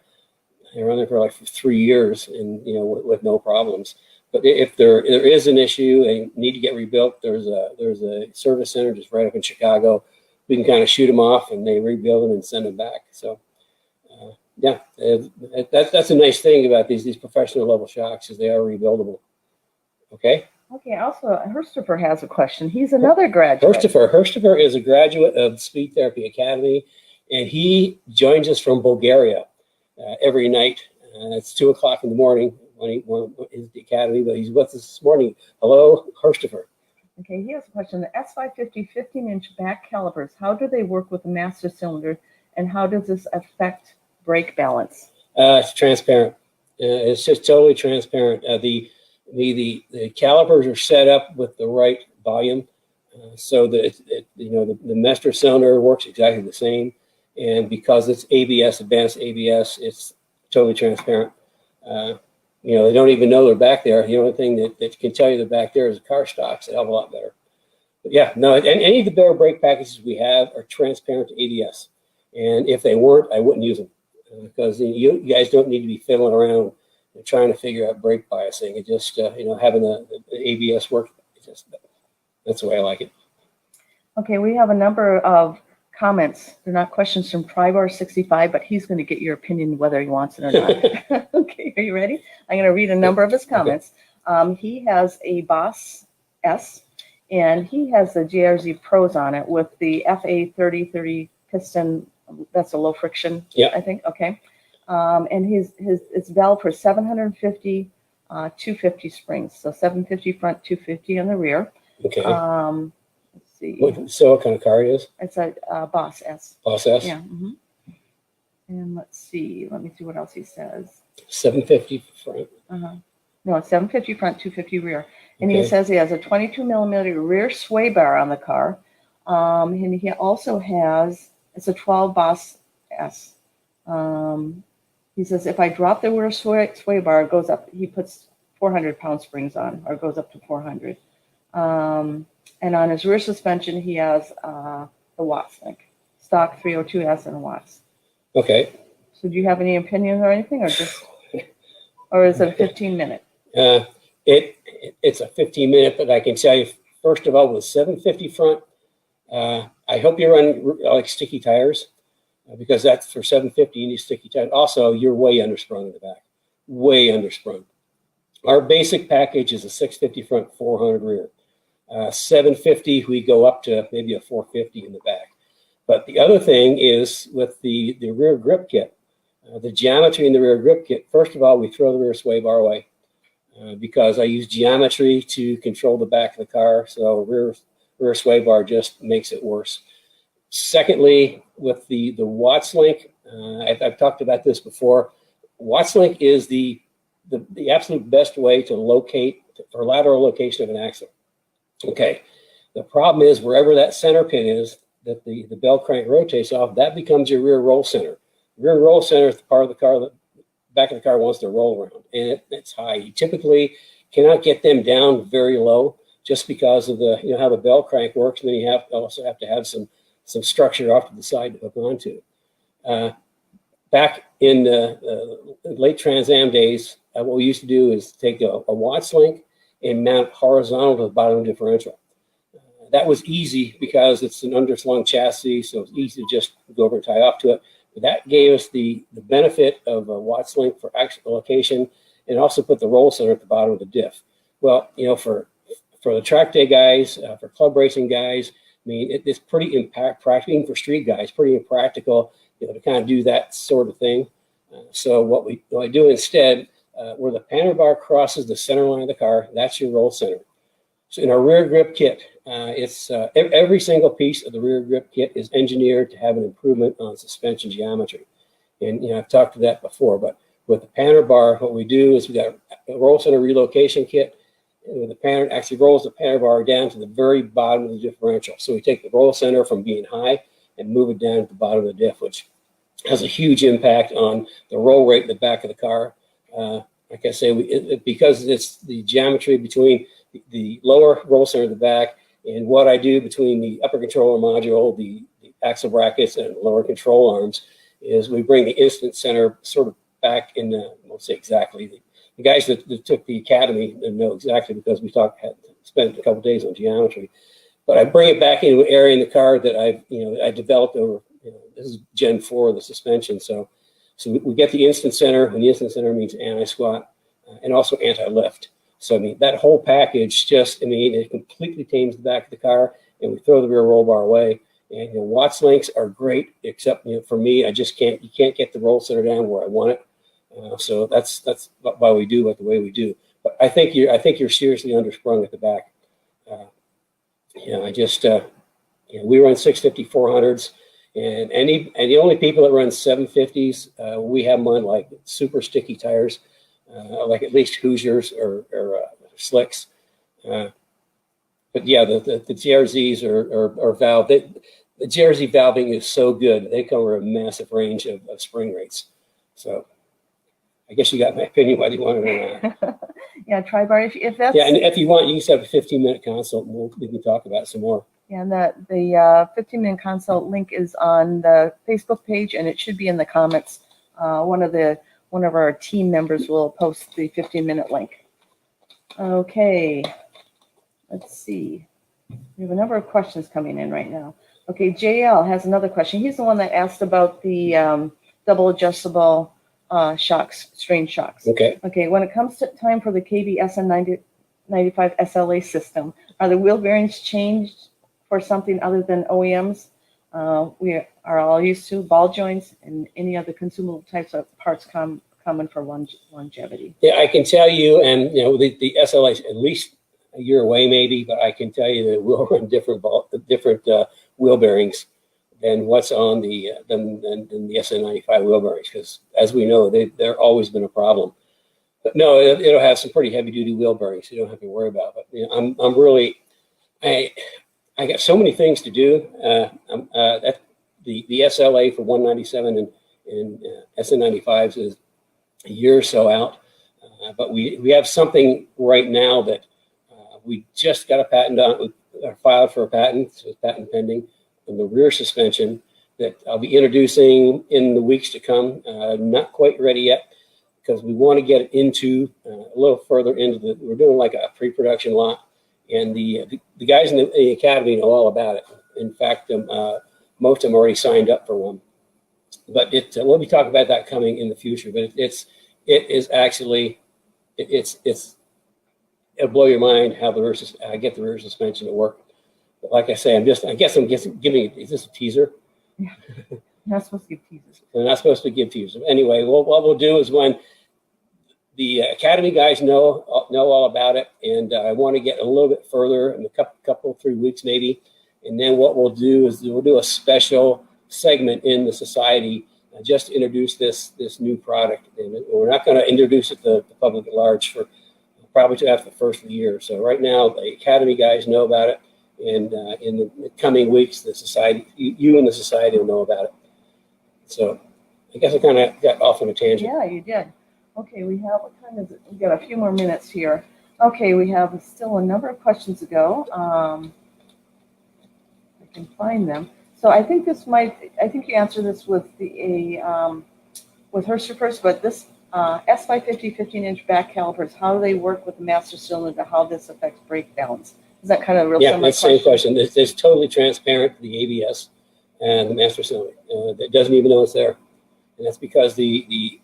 I ran there for 3 years, and with no problems. But if there is an issue and need to get rebuilt, there's a service center just right up in Chicago. We can kind of shoot them off, and they rebuild them and send them back. So, yeah, that's a nice thing about these professional level shocks is they are rebuildable. Okay. Okay. Also, Herstopher has a question. He's another graduate. Herstopher is a graduate of Speed Therapy Academy, and he joins us from Bulgaria every night. It's 2:00 in the morning when he's at the academy, but he's with us this morning. Hello, Herstopher. Okay, he has a question. The S550 15-inch back calipers, how do they work with the master cylinder, and how does this affect brake balance? It's transparent. It's just totally transparent. The calipers are set up with the right volume, so that the master cylinder works exactly the same, and because it's ABS, advanced ABS, it's totally transparent. They don't even know they're back there. The only thing that can tell you they're back there is the car stock's a hell of a lot better. But yeah, no, and any of the Baer brake packages we have are transparent to ABS. And if they weren't, I wouldn't use them, because you guys don't need to be fiddling around and trying to figure out brake biasing. It just, having the ABS work, that's the way I like it. Okay, we have a number of comments. They're not questions from Tribar65, but he's going to get your opinion whether he wants it or not. Okay, are you ready? I'm going to read a number of his comments. He has a Boss S, and he has the JRZ Pros on it with the FA 3030 piston. That's a low friction, yeah. I think. Okay, and it's valid for 750, 250 springs. So 750 front, 250 on the rear. Okay. Let's see. What kind of car it is? It's a Boss S. Boss S? Yeah. Mm-hmm. And let's see. Let me see what else he says. 750 front. No, it's 750 front, 250 rear. And he says he has a 22 millimeter rear sway bar on the car. And he also has, it's a 12 Boss S. He says if I drop the rear sway bar, it goes up. He puts 400-pound springs on, or goes up to 400. And on his rear suspension, he has the Watts link, stock 302S and Watts. Okay. So do you have any opinions or anything, or is it a 15-minute? It's a 15-minute, but I can tell you, first of all, with 750 front, I hope you run like sticky tires, because that's for 750, you need sticky tires. Also, you're way undersprung in the back, way undersprung. Our basic package is a 650 front, 400 rear. 750, we go up to maybe a 450 in the back. But the other thing is with the rear grip kit, the geometry in the rear grip kit, first of all, we throw the rear sway bar away because I use geometry to control the back of the car. So rear sway bar just makes it worse. Secondly, with the Watts link, I've talked about this before. Watts link is the absolute best way to locate for lateral location of an axle. Okay, the problem is wherever that center pin is that the bell crank rotates off, that becomes your rear roll center. Rear roll center is the part of the car that back of the car wants to roll around, and it's high. You typically cannot get them down very low just because of the how the bell crank works, and then you also have to have some structure off to the side to hook onto. Back in the late Trans Am days, what we used to do is take a Watts link and mount horizontal to the bottom differential. That was easy because it's an underslung chassis, so it's easy to just go over and tie off to it. But that gave us the benefit of a Watts link for actual location, and also put the roll center at the bottom of the diff. Well, for the track day guys, for club racing guys, I mean, it's pretty impractical, even for street guys, pretty impractical, to kind of do that sort of thing. So what I do instead, where the panner bar crosses the center line of the car, that's your roll center. So in our rear grip kit, it's every single piece of the rear grip kit is engineered to have an improvement on suspension geometry. And I've talked to that before, but with the panner bar, what we do is we got a roll center relocation kit. And the panner actually rolls the panner bar down to the very bottom of the differential. So we take the roll center from being high and move it down to the bottom of the diff, which has a huge impact on the roll rate in the back of the car. Like I say, because it's the geometry between the lower roll center of the back and what I do between the upper controller module, the axle brackets, and lower control arms, is we bring the instant center sort of back in the, I won't say exactly, the guys that took the academy know exactly because we had spent a couple days on geometry. But I bring it back into an area in the car that I developed over. This is Gen 4 of the suspension, so we get the instant center, and the instant center means anti-squat and also anti-lift. So I mean that whole package it completely tames the back of the car, and we throw the rear roll bar away. And Watts links are great, except for me, you can't get the roll center down where I want it. So that's why we do it the way we do. But I think you're seriously undersprung at the back. I just, we run 650 400s, and the only people that run 750s, we have them on like super sticky tires, like at least Hoosiers or Slicks. But yeah, the JRZs are valve. The JRZ valving is so good. They cover a massive range of spring rates. So I guess you got my opinion whether you want it or not. Yeah, Tri-Bar, if that's... Yeah, and if you want, you can set up a 15-minute consult, and we can talk about it some more. Yeah, and the 15-minute consult link is on the Facebook page, and it should be in the comments. One of our team members will post the 15-minute link. Okay, let's see. We have a number of questions coming in right now. Okay, JL has another question. He's the one that asked about the double adjustable shocks, strain shocks. Okay. Okay, when it comes to time for the KB S195 SLA system, are the wheel bearings changed for something other than OEMs? We are all used to ball joints and any other consumable types of parts common for longevity. Yeah, I can tell you, and the SLA is at least a year away, maybe, but I can tell you that we'll run different wheel bearings than what's on the than the S195 wheel bearings, because as we know, they're always been a problem. But no, it'll have some pretty heavy duty wheel bearings, so you don't have to worry about it. But I'm really, I got so many things to do. The SLA for 197 and S195s is a year or so out, but we have something right now that we just got a patent on. We filed for a patent, so it's patent pending, on the rear suspension that I'll be introducing in the weeks to come. Not quite ready yet, because we want to get it into a little further into we're doing like a pre-production lot, and the guys in the academy know all about it. In fact, most of them already signed up for one. But we'll be talking about that coming in the future. But it is actually it'll blow your mind how I get the rear suspension to work. But like I say, I guess I'm giving. Is this a teaser? Yeah. You're not supposed to give teasers. They're not supposed to give teasers. Anyway, what we'll do is when the academy guys know all about it, and I want to get a little bit further in a couple 3 weeks maybe, and then what we'll do is we'll do a special segment in the society just to introduce this new product, and we're not going to introduce it to the public at large for probably till after the first of the year. So right now the academy guys know about it, and in the coming weeks the society, you and the society will know about it. So I guess I kind of got off on a tangent. Yeah, you did. Okay, what time is it? We've got a few more minutes here. Okay, we have still a number of questions to go. I can find them. So I think you answered this with with Herster first, but this S550 15-inch back calipers, how do they work with the master cylinder? How this affects brake balance? Is that kind of a real similar that's the same question. It's totally transparent, the ABS and the master cylinder. It doesn't even know it's there. And that's because the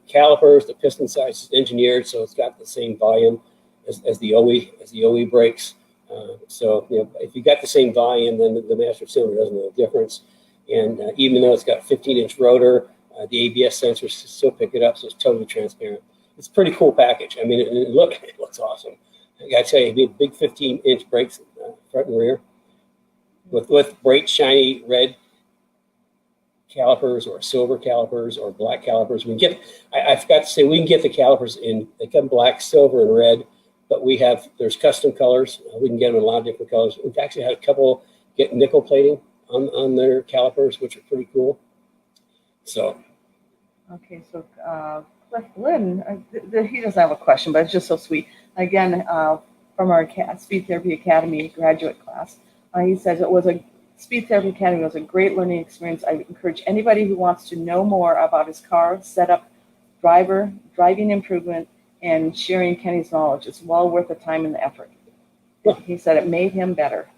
calipers, the piston size is engineered so it's got the same volume as the OE brakes. So if you got the same volume, then the master cylinder doesn't know the difference. And even though it's got a 15-inch rotor, the ABS sensors still pick it up, so it's totally transparent. It's a pretty cool package. I mean, it looks awesome. I gotta tell you, big 15-inch brakes front and rear with bright, shiny red calipers or silver calipers or black calipers. I forgot to say, we can get the calipers they come black, silver, and red, but there's custom colors. We can get them in a lot of different colors. We've actually had a couple get nickel plating on their calipers, which are pretty cool. So. Okay, so Cliff Lynn, he doesn't have a question, but it's just so sweet. Again, from our Speed Therapy Academy graduate class, he says Speed Therapy Academy was a great learning experience. I encourage anybody who wants to know more about his car, setup, driving improvement, and sharing Kenny's knowledge. It's well worth the time and the effort. He said it made him better.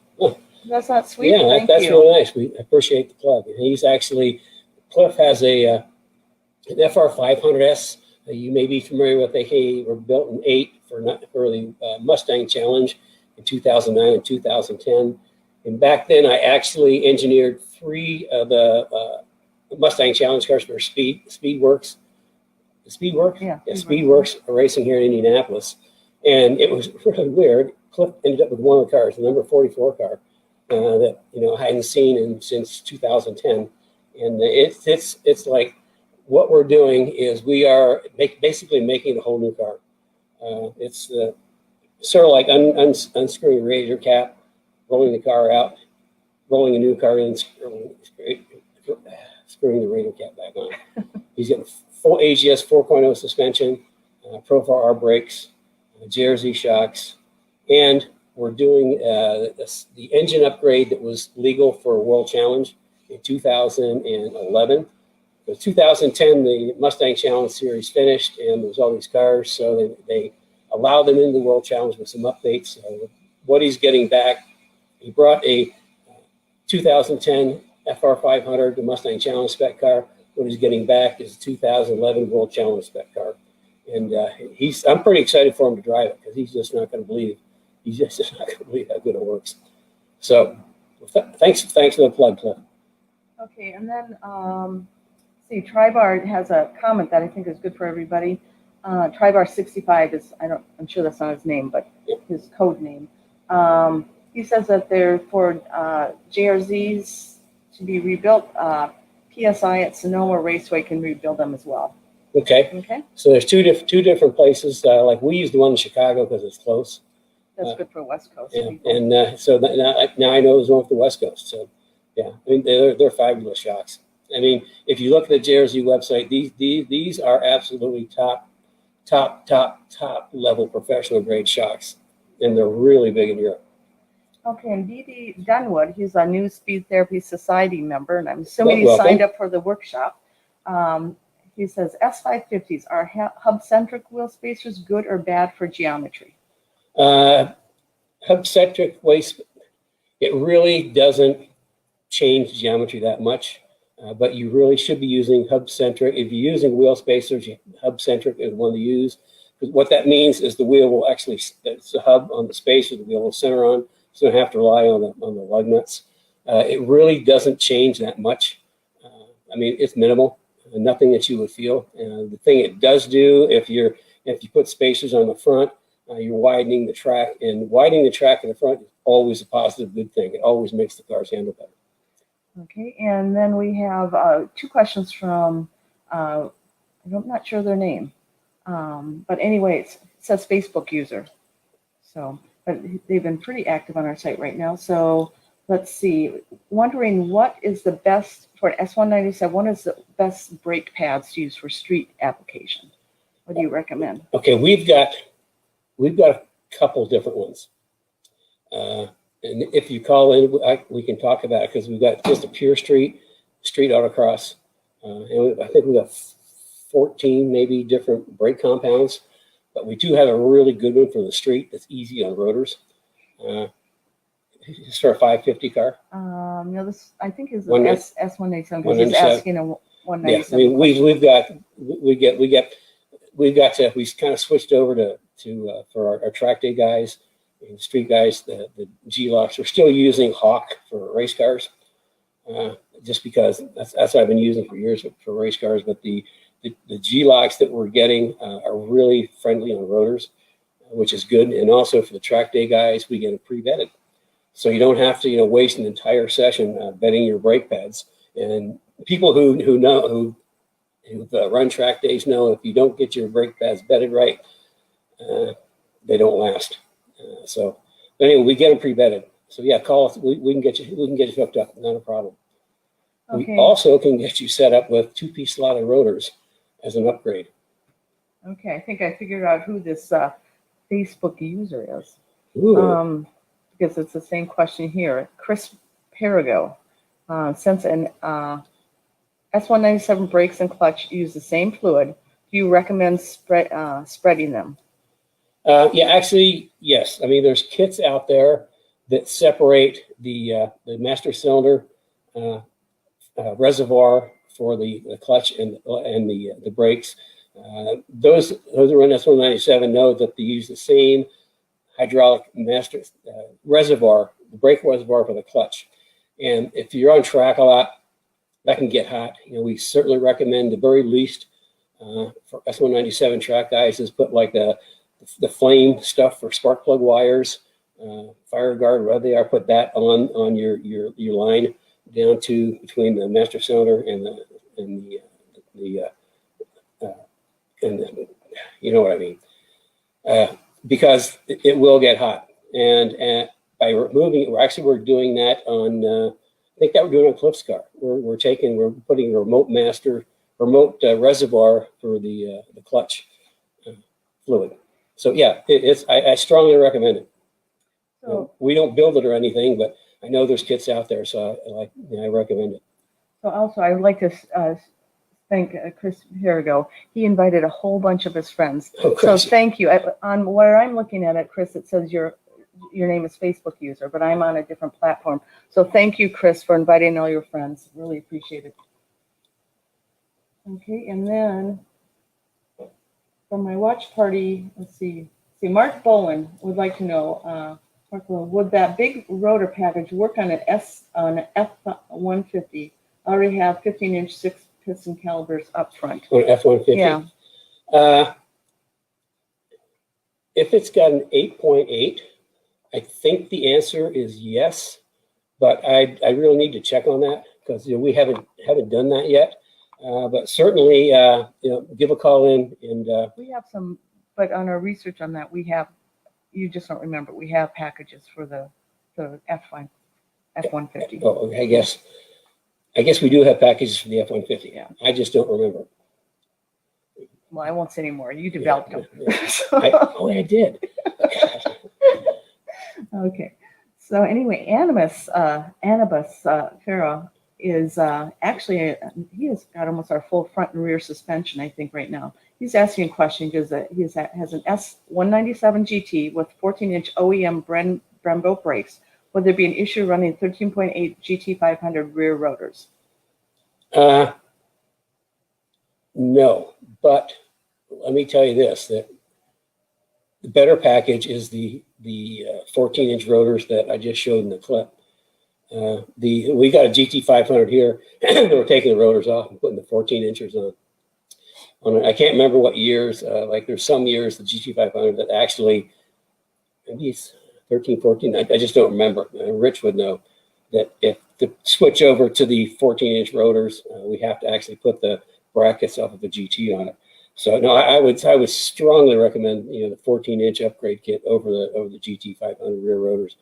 That's not sweet. Yeah, that's really nice. We appreciate the plug. Cliff has an FR500S. You may be familiar with. They were built in 8 for the Mustang Challenge in 2009 and 2010. And back then, I actually engineered 3 of the Mustang Challenge cars for Speedworks. Speedworks? Yeah, Speedworks racing here in Indianapolis. And it was really weird. Cliff ended up with one of the cars, the number 44 car, that I hadn't seen since 2010. And it's like what we're doing is we are basically making a whole new car. It's sort of like unscrewing the radiator cap, rolling the car out, rolling a new car in, screwing the radiator cap back on. He's getting full AGS 4.0 suspension, Profile R brakes, JRZ shocks, and we're doing the engine upgrade that was legal for World Challenge in 2011. In 2010, the Mustang Challenge Series finished, and there was all these cars, so they allowed them into the World Challenge with some updates. What he's getting back, he brought a 2010 FR500, the Mustang Challenge spec car. What he's getting back is a 2011 World Challenge spec car. And I'm pretty excited for him to drive it because he's just not going to believe how good it works. So thanks for the plug, Cliff. Okay, and then see, Tribar has a comment that I think is good for everybody. Tribar 65 is, I'm sure that's not his name, but his code name. He says that they're for JRZs to be rebuilt. PSI at Sonoma Raceway can rebuild them as well. Okay. Okay. So there's two different places. Like we use the one in Chicago because it's close. That's good for West Coast. And so now I know there's one for the West Coast. So yeah, I mean they're fabulous shocks. I mean, if you look at the JRZ website, these are absolutely top level professional grade shocks, and they're really big in Europe. Okay, and D.D. Dunwood, he's a new Speed Therapy Society member, and I'm assuming he signed up for the workshop. He says, S550s, are hub-centric wheel spacers good or bad for geometry? Hub-centric waist, it really doesn't change geometry that much, but you really should be using hub-centric. If you're using wheel spacers, hub-centric is one to use. Because what that means is the wheel will actually, it's the hub on the spacer, the wheel will center on, so you don't have to rely on the lug nuts. It really doesn't change that much. I mean, it's minimal, nothing that you would feel. The thing it does do, if you put spacers on the front, you're widening the track, and widening the track in the front is always a positive, good thing. It always makes the cars handle better. Okay, and then we have two questions from, I'm not sure their name, but anyway, it says Facebook user. So, but they've been pretty active on our site right now. So let's see, wondering what is the best, for an S197, what is the best brake pads to use for street application? What do you recommend? Okay, we've got a couple different ones. And if you call in, we can talk about it because we've got just a pure street autocross. And I think we've got 14 maybe different brake compounds, but we do have a really good one for the street that's easy on rotors. It's for a 550 car. No, this I think is an S197 because he's asking a 197. Yeah, I mean, we kind of switched over to for our track day guys and street guys, the G-locks. We're still using Hawk for race cars, just because that's what I've been using for years for race cars. But the G-locks that we're getting are really friendly on rotors, which is good. And also for the track day guys, we get them pre-vetted, so you don't have to waste an entire session vetting your brake pads. And people who run track days know if you don't get your brake pads vetted right, they don't last. So anyway, we get them pre-vetted. So yeah, call us. We can get you hooked up. Not a problem. Okay. We also can get you set up with 2-piece slotted rotors as an upgrade. Okay, I think I figured out who this Facebook user is. Because it's the same question here. Chris Perigo. Since an S197 brakes and clutch use the same fluid, do you recommend spreading them? Yeah, actually, yes. I mean, there's kits out there that separate the master cylinder reservoir for the clutch and the brakes. Those who run S197 know that they use the same hydraulic master reservoir, the brake reservoir for the clutch. And if you're on track a lot, that can get hot. We certainly recommend the very least for S197 track guys is put like the the flame stuff for spark plug wires, fire guard, wherever they are, put that on your line down to between the master cylinder and the you know what I mean, because it will get hot. And by removing it, we're doing that on. I think that we're doing on Cliff's car. We're putting a remote reservoir for the clutch fluid. So yeah, I strongly recommend it. So, we don't build it or anything, but I know there's kits out there, so I recommend it. so also, I would like to thank Chris Herigo. He invited a whole bunch of his friends. Oh, So Chris. thank you. On where I'm looking at it, Chris, it says your name is Facebook user, but I'm on a different platform. So thank you, Chris, for inviting all your friends. Really appreciate it. Okay, and then for my watch party, let's see. Mark Bowen would like to know, Mark Bowen, would that big rotor package work on an F150? I already have 15-inch 6-piston calibers up front. On F-150? Yeah. If it's got an 8.8, I think the answer is yes, but I really need to check on that because we haven't done that yet. But certainly, give a call in and. We have some, but on our research on that, we have. You just don't remember. We have packages for the F150. Oh, I guess we do have packages for the F-150. Yeah. I just don't remember. Well, I won't say anymore. You developed them. Yeah. I did. Okay. So anyway, Anibus Farrow is actually, he has got almost our full front and rear suspension, I think, right now. He's asking a question because he has an S197 GT with 14-inch OEM Brembo brakes. Would there be an issue running 13.8 GT500 rear rotors? No, but let me tell you this, that the better package is the 14-inch rotors that I just showed in the clip. We got a GT500 here, and we're taking the rotors off and putting the 14 inches on. I can't remember what years, like there's some years, the GT500 that actually, maybe it's 13, 14, I just don't remember. Rich would know that if to switch over to the 14-inch rotors, we have to actually put the brackets off of the GT on it. So no, I would strongly recommend the 14-inch upgrade kit over the GT500 rear rotors.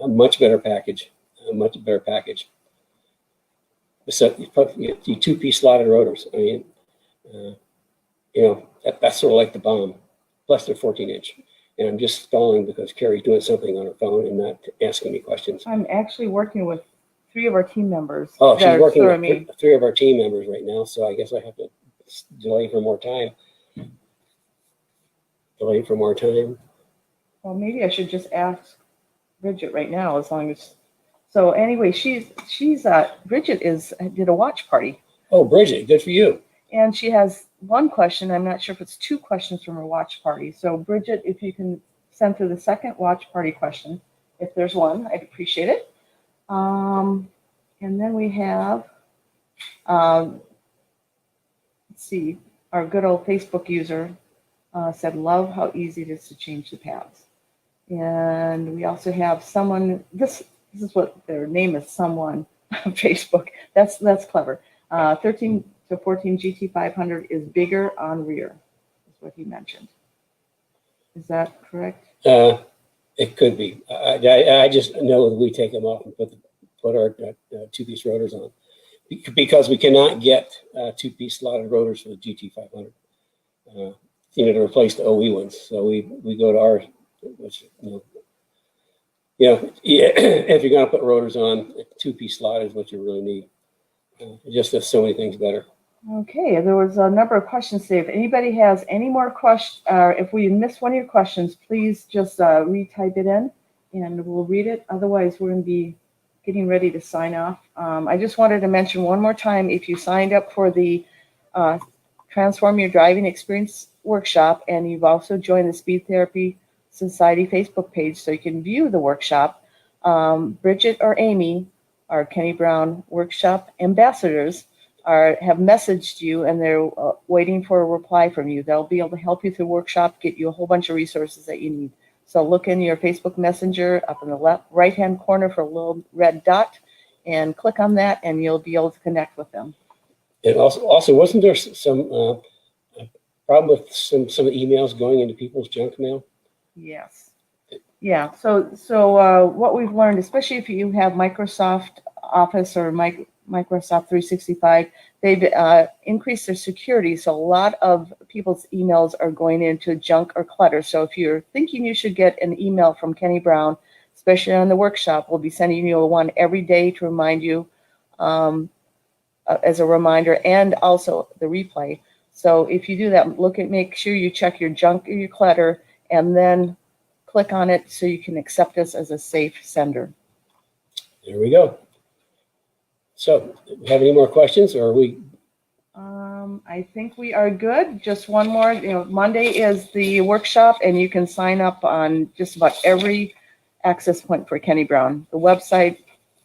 A much better package. So the two-piece slotted rotors. I mean, that's sort of like the bomb. Plus they're 14-inch. And I'm just stalling because Carrie's doing something on her phone and not asking me questions. I'm actually working with 3 of our team members. Oh, she's working with 3 of our team members right now, so I guess I have to delay for more time. Well, maybe I should just ask Bridget right now, as long as. So anyway, Bridget did a watch party. Oh, Bridget, good for you. And she has one question. I'm not sure if it's 2 questions from her watch party. So Bridget, if you can send through the second watch party question, if there's one, I'd appreciate it. And then we have, let's see, our good old Facebook user said, love how easy it is to change the paths. And we also have someone, this is what their name is, someone on Facebook. That's clever. 13 to 14 GT500 is bigger on rear, is what he mentioned. Is that correct? It could be. I just know that we take them off and put our two-piece rotors on because we cannot get two-piece slotted rotors for the GT500. To replace the OE ones. So we go to ours, which if you're going to put rotors on, two-piece slot is what you really need. It just does so many things better. Okay, there was a number of questions today. If anybody has any more questions, or if we missed one of your questions, please just retype it in and we'll read it. Otherwise, we're going to be getting ready to sign off. I just wanted to mention one more time, if you signed up for the Transform Your Driving Experience workshop, and you've also joined the Speed Therapy Society Facebook page so you can view the workshop, Bridget or Amy, our Kenny Brown workshop ambassadors, have messaged you and they're waiting for a reply from you. They'll be able to help you through the workshop, get you a whole bunch of resources that you need. So look in your Facebook Messenger up in the right-hand corner for a little red dot and click on that and you'll be able to connect with them. And also wasn't there some problem with some of the emails going into people's junk mail? Yes. Yeah. So what we've learned, especially if you have Microsoft Office or Microsoft 365, they've increased their security. So a lot of people's emails are going into junk or clutter. So if you're thinking you should get an email from Kenny Brown, especially on the workshop, we'll be sending you one every day to remind you as a reminder, and also the replay. So if you do that, make sure you check your junk or your clutter and then click on it so you can accept us as a safe sender. There we go. So, have any more questions, or are we? I think we are good. Just one more. Monday is the workshop, and you can sign up on just about every access point for Kenny Brown. The website,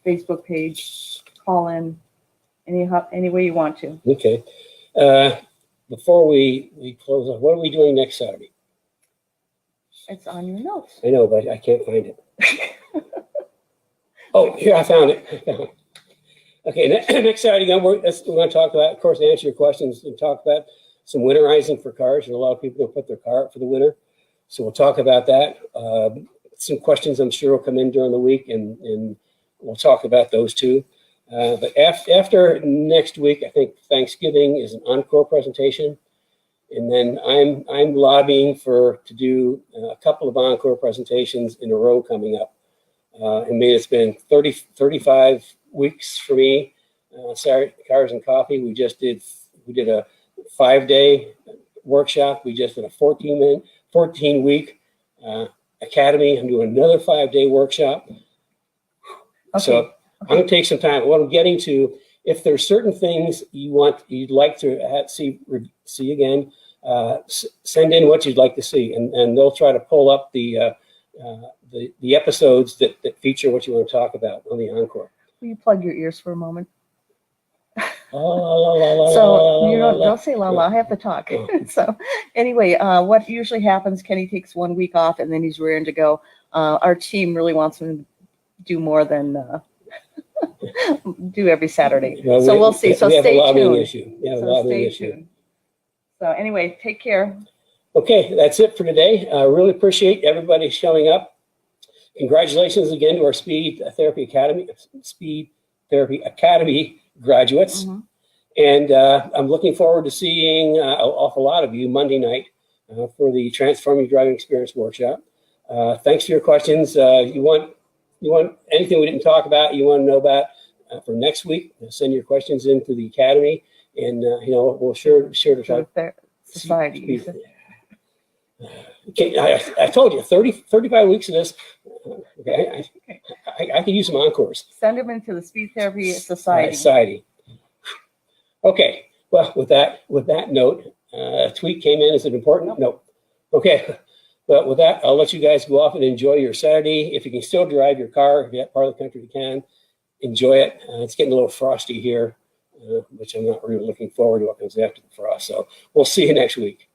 Facebook page, call in, any way you want to. Okay. Before we close off, what are we doing next Saturday? It's on your notes. I know, but I can't find it. Oh, here, I found it. Okay, next Saturday, we're going to talk about, of course, answer your questions and talk about some winterizing for cars. And a lot of people don't put their car up for the winter. So we'll talk about that. Some questions I'm sure will come in during the week, and we'll talk about those too. But after next week, I think Thanksgiving is an Encore presentation. And then I'm lobbying to do a couple of Encore presentations in a row coming up. It's been 35 weeks for me. Saturday Cars and Coffee. We did a 5-day workshop. We just did a 14-week academy. I'm doing another 5-day workshop. Okay. So I'm going to take some time. What I'm getting to, if there's certain things you'd like to see again, send in what you'd like to see, and they'll try to pull up the episodes that feature what you want to talk about on the Encore. Will you plug your ears for a moment? So you don't say la la. I have to talk. So anyway, what usually happens? Kenny takes 1 week off, and then he's raring to go. Our team really wants him to do more than do every Saturday. Well, so we'll see. So stay tuned. Stay tuned. So anyway, take care. Okay, that's it for today. I really appreciate everybody showing up. Congratulations again to our Speed Therapy Academy graduates. Mm-hmm. And I'm looking forward to seeing an awful lot of you Monday night for the Transform Your Driving Experience workshop. Thanks for your questions. You want anything we didn't talk about, you want to know about for next week, send your questions into the Academy, and we'll sure to try. Society. Okay, I told you, 35 weeks of this. Okay, I could use some Encores. Send them into the Speed Therapy Society. Okay, well, with that note, a tweet came in. Is it important? Nope. Okay, but with that, I'll let you guys go off and enjoy your Saturday. If you can still drive your car, if you're that part of the country you can, enjoy it. It's getting a little frosty here, which I'm not really looking forward to what comes after the frost. So we'll see you next week.